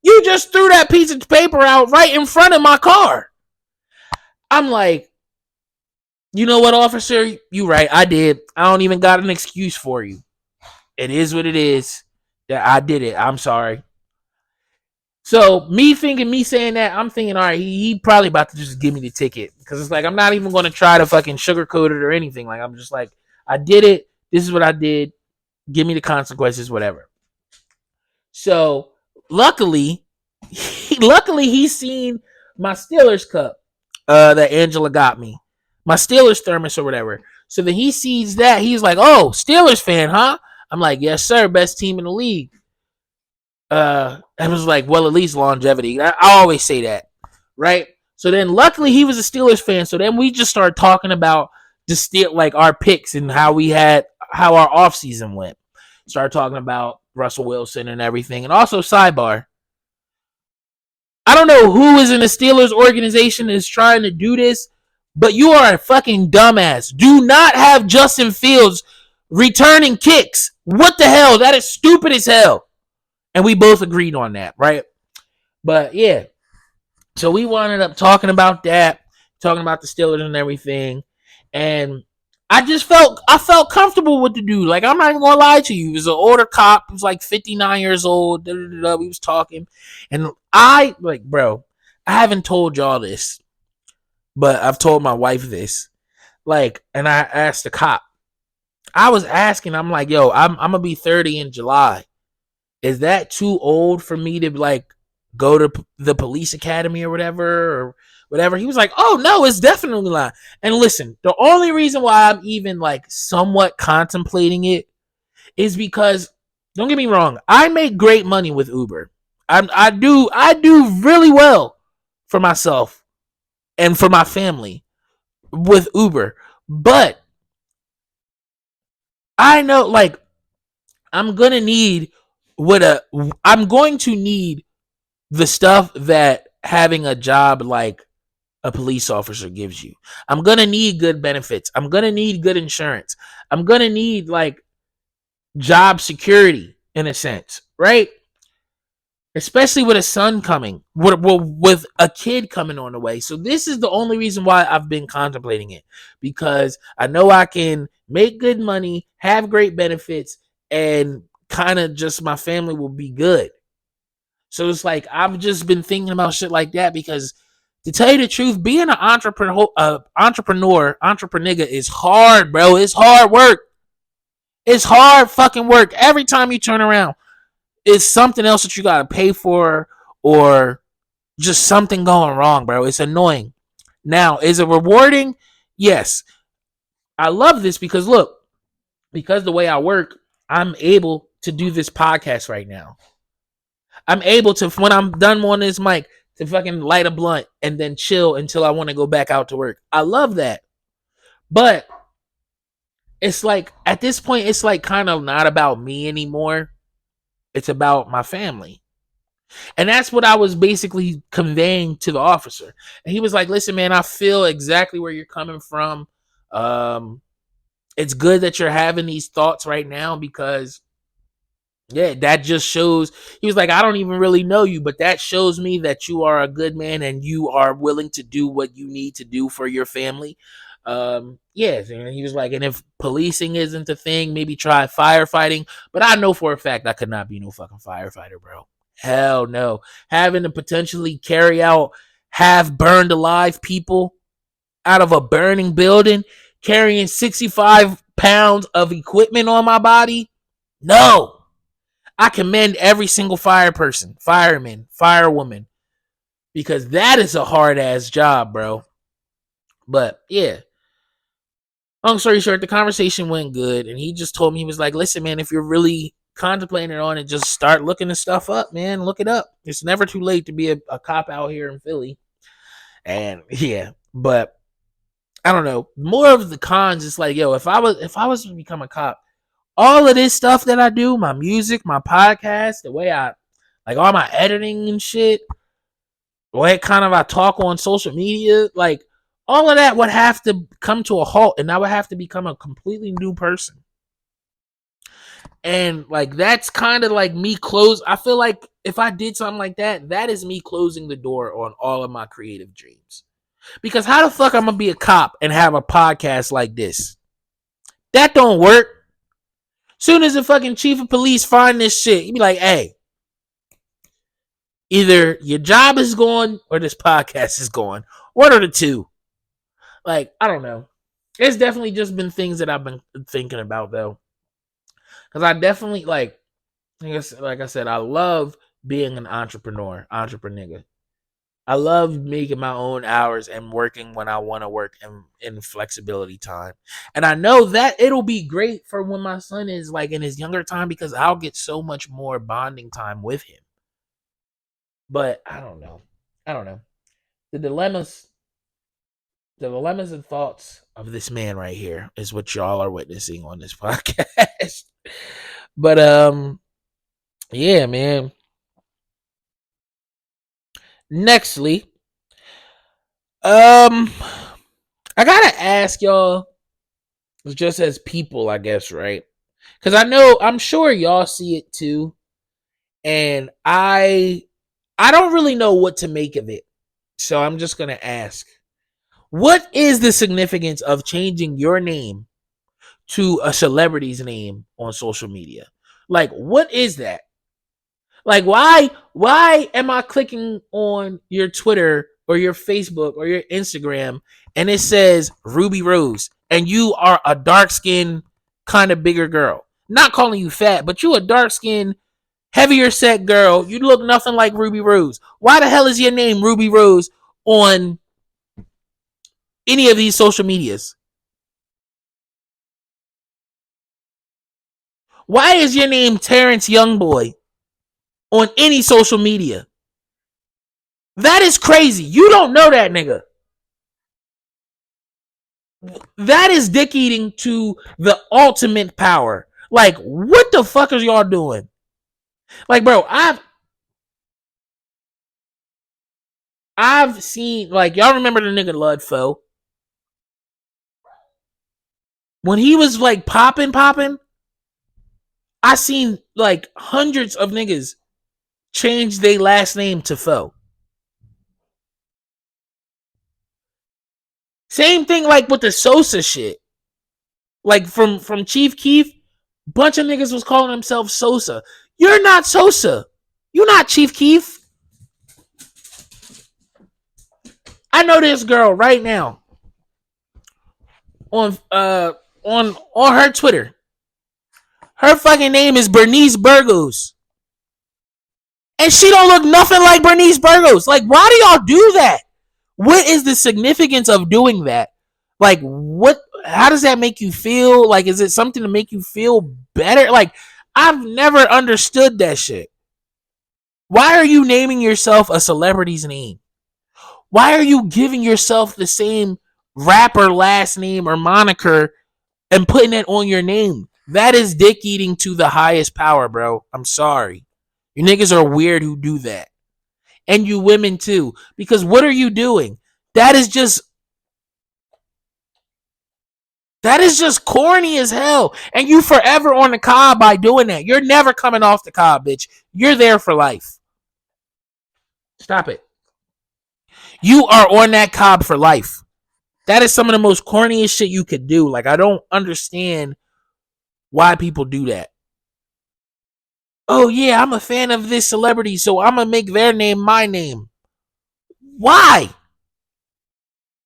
You just threw that piece of paper out right in front of my car. I'm like, you know what, officer? You right. I did. I don't even got an excuse for you. It is what it is. That I did it. I'm sorry. So me saying that, I'm thinking, all right, he probably about to just give me the ticket because it's like I'm not even going to try to fucking sugarcoat it or anything. Like I'm just like, I did it. This is what I did. Give me the consequences, whatever. So luckily, he's seen my Steelers cup that Angela got me, my Steelers thermos or whatever. So then he sees that, he's like, "Oh, Steelers fan, huh?" I'm like, "Yes, sir. Best team in the league." I was like, "Well, at least longevity." I always say that, right? So then, luckily, he was a Steelers fan. So then we just started talking about the steel, like our picks and how our offseason went. Started talking about Russell Wilson and everything, and also sidebar. I don't know who is in the Steelers organization is trying to do this, but you are a fucking dumbass. Do not have Justin Fields returning kicks. What the hell? That is stupid as hell. And we both agreed on that, right? But yeah. So we wound up talking about that, talking about the Steelers and everything. And I felt comfortable with the dude. Like, I'm not even gonna lie to you. He was an older cop. He was like 59 years old. We was talking. And I, like, bro, I haven't told y'all this, but I've told my wife this. Like, and I asked the cop. I was asking, I'm like, yo, I'm gonna be 30 in July. Is that too old for me to like go to the police academy or whatever? He was like, "Oh no, it's definitely not." And listen, the only reason why I'm even like somewhat contemplating it is because, don't get me wrong, I make great money with Uber. I do really well for myself and for my family with Uber. But I know, like, I'm gonna need I'm going to need the stuff that having a job like a police officer gives you. I'm going to need good benefits. I'm going to need good insurance. I'm going to need like job security in a sense, right? Especially with a son coming, with a kid coming on the way. So this is the only reason why I've been contemplating it, because I know I can make good money, have great benefits, and kind of just my family will be good. So it's like I've just been thinking about shit like that because, to tell you the truth, being an entrepreneur is hard, bro. It's hard work. It's hard fucking work. Every time you turn around, it's something else that you gotta pay for, or just something going wrong, bro. It's annoying. Now, is it rewarding? Yes. I love this because look, because the way I work, I'm able to do this podcast right now. I'm able to, when I'm done on this mic, to fucking light a blunt and then chill until I want to go back out to work. I love that. But it's like, at this point, it's like kind of not about me anymore. It's about my family. And that's what I was basically conveying to the officer. And he was like, "Listen, man, I feel exactly where you're coming from. It's good that you're having these thoughts right now because, yeah, that just shows." He was like, "I don't even really know you, but that shows me that you are a good man and you are willing to do what you need to do for your family." Yes, and he was like, "And if policing isn't a thing, maybe try firefighting." But I know for a fact I could not be no fucking firefighter, bro. Hell no. Having to potentially carry out half burned alive people out of a burning building, carrying 65 pounds of equipment on my body. No. I commend every single fireman, firewoman, because that is a hard ass job, bro. But yeah, long story short, the conversation went good, and he just told me, he was like, "Listen, man, if you're really contemplating on it, just start looking this stuff up, man. Look it up. It's never too late to be a cop out here in Philly." And yeah, but I don't know. More of the cons, it's like, yo, if I was to become a cop, all of this stuff that I do, my music, my podcast, the way I, like, all my editing and shit, the way kind of I talk on social media, like, all of that would have to come to a halt, and I would have to become a completely new person. And like, that's kind of like me close. I feel like if I did something like that, that is me closing the door on all of my creative dreams. Because how the fuck I'm gonna be a cop and have a podcast like this? That don't work. Soon as the fucking chief of police find this shit, you be like, "Hey, Either your job is gone or this podcast is gone. One or the two. Like, I don't know. It's definitely just been things that I've been thinking about though. Because I definitely like I said, I love being an entrepreneur. I love making my own hours and working when I want to work in flexibility time. And I know that it'll be great for when my son is like in his younger time because I'll get so much more bonding time with him. But I don't know. The dilemmas and thoughts of this man right here is what y'all are witnessing on this podcast. But yeah, man. Nextly, I gotta ask y'all, just as people, I guess, right? Because I'm sure y'all see it too, and I don't really know what to make of it. So I'm just gonna ask, what is the significance of changing your name to a celebrity's name on social media? Like, what is that? Like, why am I clicking on your Twitter or your Facebook or your Instagram and it says Ruby Rose and you are a dark skinned kind of bigger girl? Not calling you fat, but you a dark skinned, heavier set girl. You look nothing like Ruby Rose. Why the hell is your name Ruby Rose on any of these social medias? Why is your name Terrence Youngboy on any social media? That is crazy. You don't know that nigga. That is dick eating to the ultimate power. Like, what the fuck is y'all doing? Like, bro, I've seen, like, y'all remember the nigga Ludfoe? When he was like popping, I seen like hundreds of niggas change their last name to Foe. Same thing like with the Sosa shit. Like from Chief Keef, bunch of niggas was calling themselves Sosa. You're not Sosa. You're not Chief Keef. I know this girl right now on her Twitter. Her fucking name is Bernice Burgos. And she don't look nothing like Bernice Burgos. Like, why do y'all do that? What is the significance of doing that? Like, what? How does that make you feel? Like, is it something to make you feel better? Like, I've never understood that shit. Why are you naming yourself a celebrity's name? Why are you giving yourself the same rapper last name or moniker and putting it on your name? That is dick eating to the highest power, bro. I'm sorry. You niggas are weird who do that. And you women too. Because what are you doing? That is just corny as hell. And you forever on the cob by doing that. You're never coming off the cob, bitch. You're there for life. Stop it. You are on that cob for life. That is some of the most corniest shit you could do. Like, I don't understand why people do that. Oh, yeah, I'm a fan of this celebrity, so I'm going to make their name my name. Why?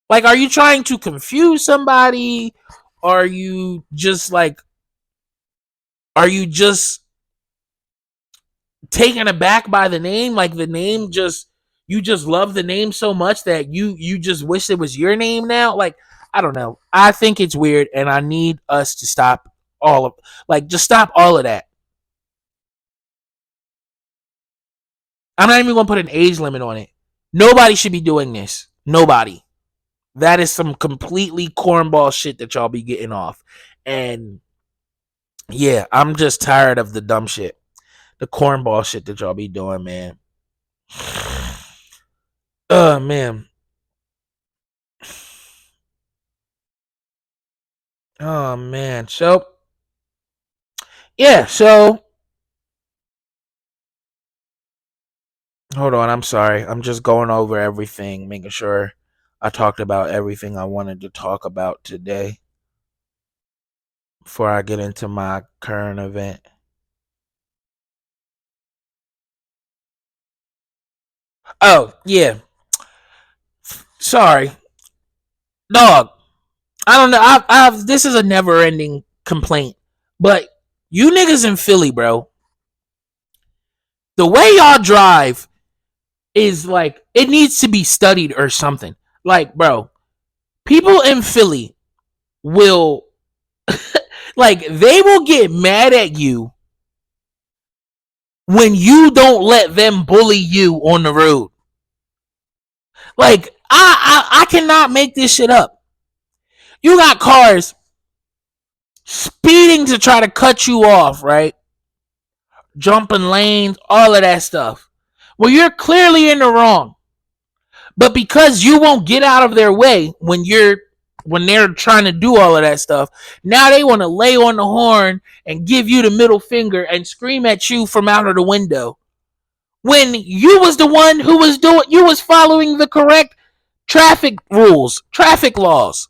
Like, are you trying to confuse somebody? Are you just taken aback by the name? Like, the name you just love the name so much that you just wish it was your name now? Like, I don't know. I think it's weird, and I need us to stop just stop all of that. I'm not even gonna put an age limit on it. Nobody should be doing this. Nobody. That is some completely cornball shit that y'all be getting off. And yeah, I'm just tired of the dumb shit. The cornball shit that y'all be doing, man. Oh, man. Oh, man. So, yeah, so hold on, I'm sorry. I'm just going over everything, making sure I talked about everything I wanted to talk about today before I get into my current event. Oh, yeah. Sorry. Dog. I don't know. This is a never ending complaint. But you niggas in Philly, bro, the way y'all drive is like, it needs to be studied or something. Like, bro, people in Philly will, like, they will get mad at you when you don't let them bully you on the road. Like, I cannot make this shit up. You got cars speeding to try to cut you off, right? Jumping lanes, all of that stuff. Well, you're clearly in the wrong. But because you won't get out of their way when they're trying to do all of that stuff, now they want to lay on the horn and give you the middle finger and scream at you from out of the window. When you was the one who was you was following the correct traffic rules, traffic laws.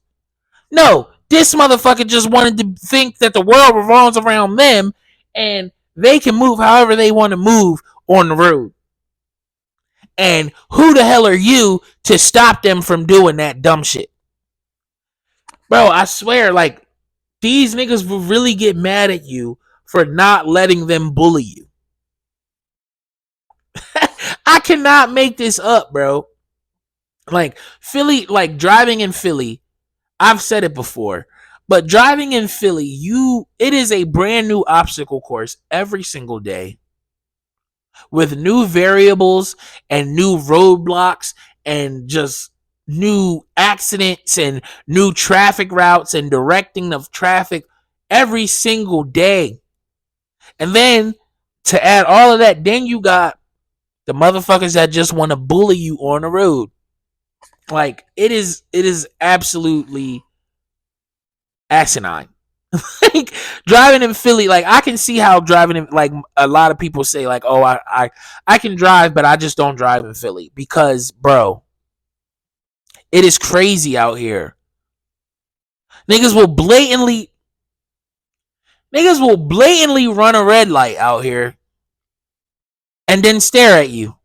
No, this motherfucker just wanted to think that the world revolves around them and they can move however they want to move on the road. And who the hell are you to stop them from doing that dumb shit? Bro, I swear, like, these niggas will really get mad at you for not letting them bully you. I cannot make this up, bro. Like, Philly, like, driving in Philly, I've said it before, but driving in Philly, it is a brand new obstacle course every single day with new variables and new roadblocks and just new accidents and new traffic routes and directing of traffic every single day. And then to add all of that, then you got the motherfuckers that just want to bully you on the road. Like, it is absolutely asinine. Like, driving in Philly, like, I can see how driving in, like, a lot of people say, like, oh, I can drive, but I just don't drive in Philly. Because, bro, it is crazy out here. Niggas will blatantly run a red light out here and then stare at you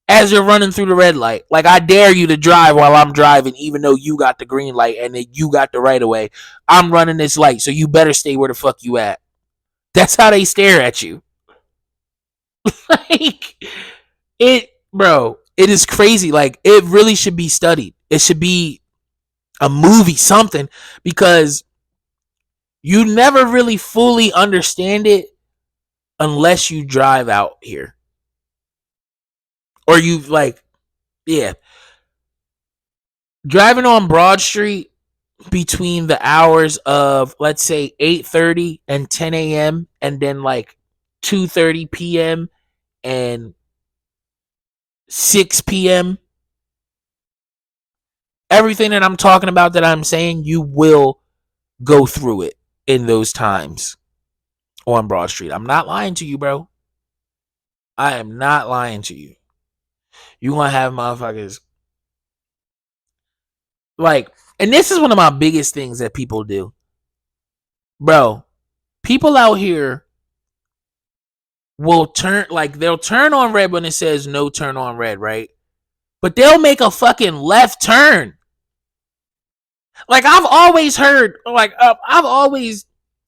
as you're running through the red light. Like, I dare you to drive while I'm driving, even though you got the green light and you got the right of way. I'm running this light, so you better stay where the fuck you at. That's how they stare at you. Like, bro, it is crazy. Like, it really should be studied. It should be a movie, something, because you never really fully understand it unless you drive out here. Or you, like, yeah. Driving on Broad Street between the hours of, let's say, 8:30 and 10 a.m. and then, like, 2:30 p.m. and 6 p.m. Everything that I'm talking about that I'm saying, you will go through it in those times on Broad Street. I'm not lying to you, bro. I am not lying to you. You gonna have motherfuckers like, and this is one of my biggest things that people do, bro. People out here will they'll turn on red when it says no turn on red, right? But they'll make a fucking left turn. Like, I've always heard, like,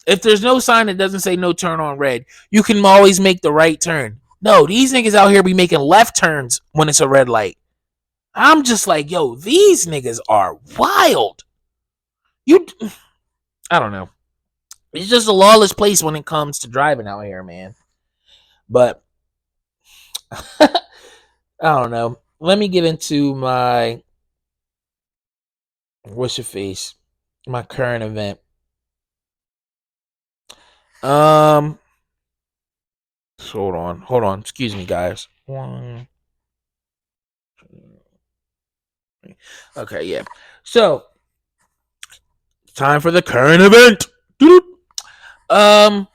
if there's no sign that doesn't say no turn on red, you can always make the right turn. No, these niggas out here be making left turns when it's a red light. I'm just like, yo, these niggas are wild. I don't know. It's just a lawless place when it comes to driving out here, man. But I don't know. Let me get into my my current event. Hold on. Excuse me, guys. Okay, yeah. So, time for the current event.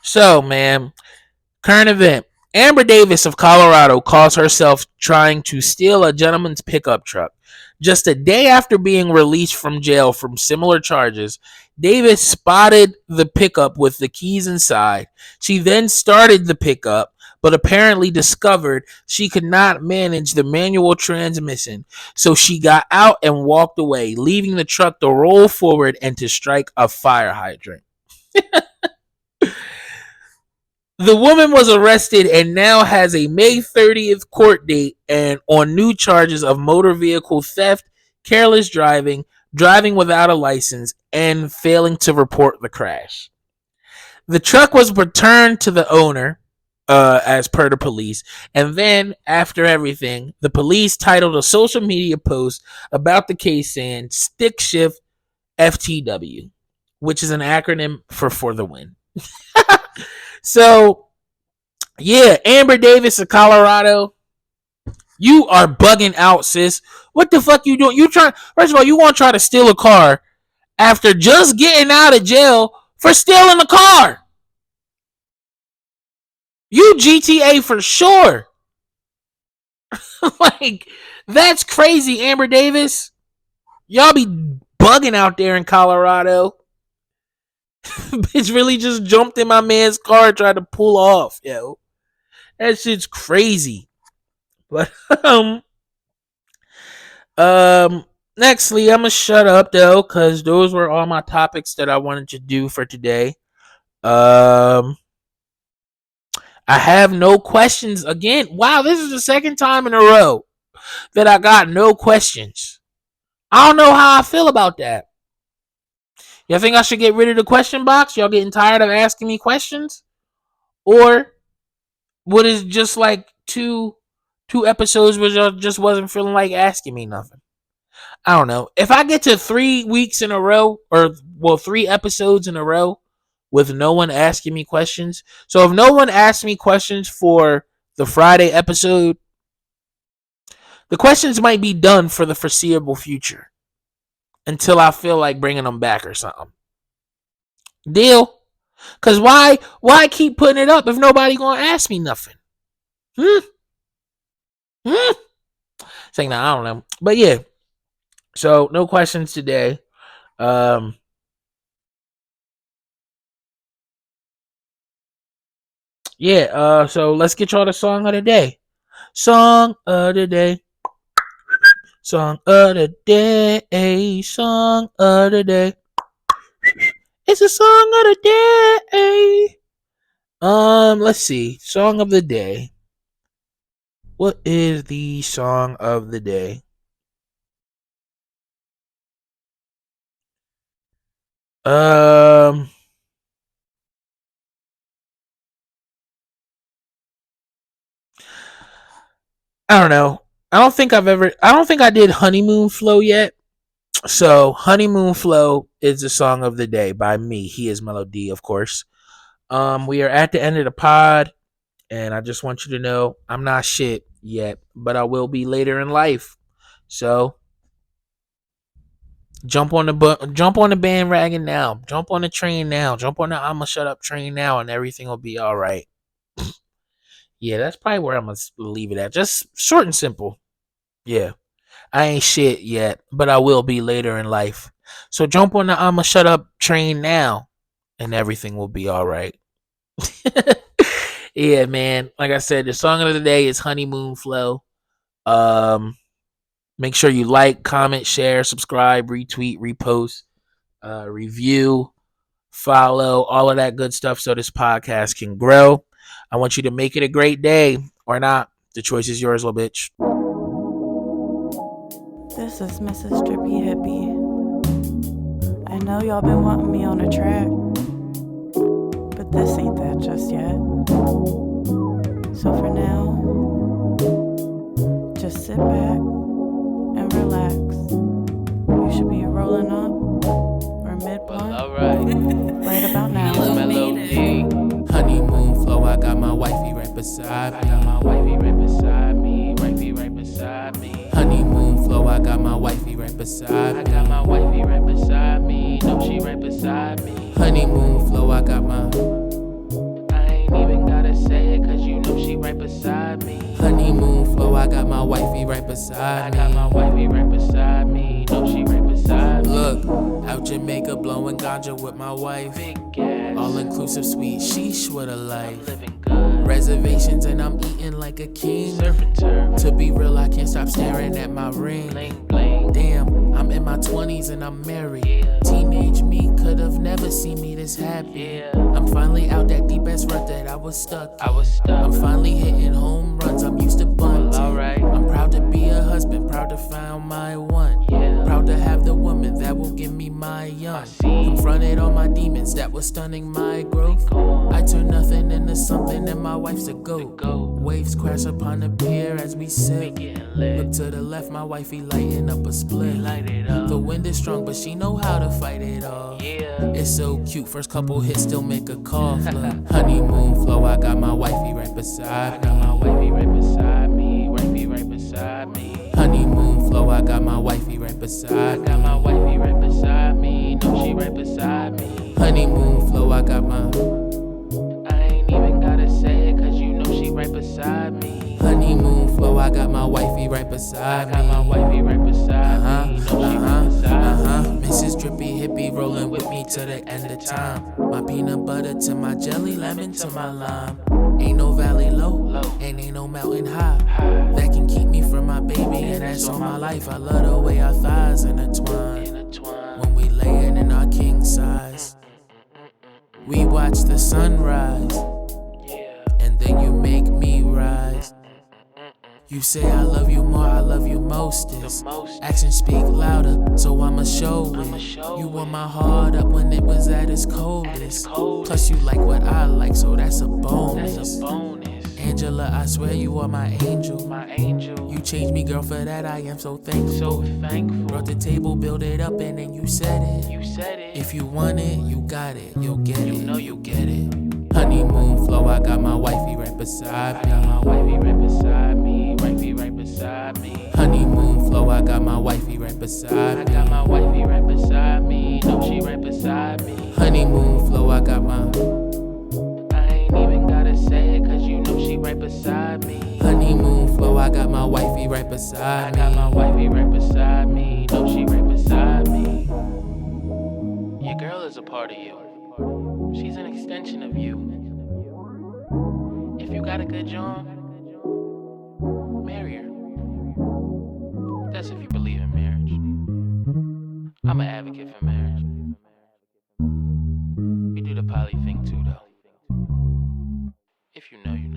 So, man, current event. Amber Davis of Colorado calls herself trying to steal a gentleman's pickup truck. Just a day after being released from jail from similar charges, Davis spotted the pickup with the keys inside. She then started the pickup, but apparently discovered she could not manage the manual transmission. So she got out and walked away, leaving the truck to roll forward and to strike a fire hydrant. The woman was arrested and now has a May 30th court date and on new charges of motor vehicle theft, careless driving, driving without a license, and failing to report the crash. The truck was returned to the owner, as per the police, and then, after everything, the police titled a social media post about the case saying Stick Shift FTW, which is an acronym for the win. So, yeah, Amber Davis of Colorado, you are bugging out, sis. What the fuck you doing? First of all, you want to try to steal a car after just getting out of jail for stealing a car. You GTA for sure. Like, that's crazy, Amber Davis. Y'all be bugging out there in Colorado. Bitch really just jumped in my man's car and tried to pull off, yo. That shit's crazy. But nextly, I'm gonna shut up though, because those were all my topics that I wanted to do for today. I have no questions again. Wow, this is the second time in a row that I got no questions. I don't know how I feel about that. Y'all think I should get rid of the question box? Y'all getting tired of asking me questions? Or what is just like two episodes where y'all just wasn't feeling like asking me nothing? I don't know. If I get to 3 weeks in a row, 3 episodes in a row with no one asking me questions. So if no one asks me questions for the Friday episode, the questions might be done for the foreseeable future until I feel like bringing them back or something. Deal? Because why keep putting it up if nobody gonna ask me nothing? Saying that, I don't know. But yeah. So no questions today. So let's get y'all the song of the day. Song of the day. Song of the day. Song of the day. It's a song of the day. Let's see. Song of the day. What is the song of the day? I don't know. I don't think I did Honeymoon Flow yet. So Honeymoon Flow is the song of the day by me. HeIsMellowD, of course. We are at the end of the pod, and I just want you to know I'm not shit yet, but I will be later in life. So jump on the bandwagon now. Jump on the train now. Jump on the Ima Shut Up train now, and everything will be all right. Yeah, that's probably where I'm gonna leave it at. Just short and simple. Yeah. I ain't shit yet, but I will be later in life. So jump on the I'ma Shut Up train now, and everything will be all right. Yeah, man. Like I said, the song of the day is Honeymoon Flow. Make sure you like, comment, share, subscribe, retweet, repost, review, follow, all of that good stuff so this podcast can grow. I want you to make it a great day or not. The choice is yours, little bitch. This is Mrs. Drippy Hippie. I know y'all been wanting me on a track, but this ain't that just yet. So for now, just sit back and relax. You should be rolling up or mid-blunt right about now. Honeymoon Flow, I got my wifey right beside me. Honeymoon Flow, I got my wifey right beside me. No, she right beside me. Honeymoon Flow, I got my. I ain't even gotta say it, cause you know she right beside me. Honeymoon Flow, I got my wifey right beside me. No, she right beside me. Look, out Jamaica blowing ganja with my wife. All inclusive sweet sheesh with a life. Reservations and I'm eating like a king. To be real, I can't stop staring at my ring. Damn, I'm in my 20s and I'm married. Teenage me could have never seen me this happy. I'm finally out that deep ass rut that I was stuck in. I'm finally hitting home runs, I'm used to bunting. I'm proud to be a husband, proud to find my one. Proud to have the woman that will give me my young. Confronted all my demons that was stunning my growth. I turn nothing into something and my wife's a goat. Waves crash upon the pier as we sip. Look to the left, my wifey lighting up a split. The wind is strong, but she know how to fight it off. It's so cute, first couple hits still make a cough. Look, honeymoon flow, I got my wifey right beside me. Honeymoon flow, I got my wifey right beside me. No, she right beside me. Honeymoon flow, I got my. I ain't even gotta say it, cause you know she right beside me. Honeymoon flow, I got my wifey right beside me. Mrs. Drippy Hippie rolling with me to the end of time. My peanut butter to my jelly, lemon to my lime. Ain't no valley low, and ain't no mountain high that can keep me from my baby, and that's all my life. I love the way our thighs intertwine when we layin' in our king size. We watch the sunrise, and then you make me rise. You say I love you more, I love you mostest. Actions speak louder, so I'ma show it. You wore my heart up when it was at its coldest. Plus you like what I like, so that's a bonus. Angela, I swear you are my angel. You changed me, girl, for that I am so thankful. Brought the table, built it up, and then you said it. If you want it, you got it, you'll get it. You know you'll get it. Honeymoon flow, I got my wifey right beside me. Honeymoon flow, I got my wifey right beside me. No, she right beside me. Honeymoon flow, I got my. I ain't even gotta say it, cause you know she right beside me. Honeymoon flow, I got my wifey right beside me. No, she right beside me. Your girl is a part of you. She's an extension of you. If you got a good job, marry her. That's if you believe in marriage. I'm an advocate for marriage. We do the poly thing too, though. If you know, you know.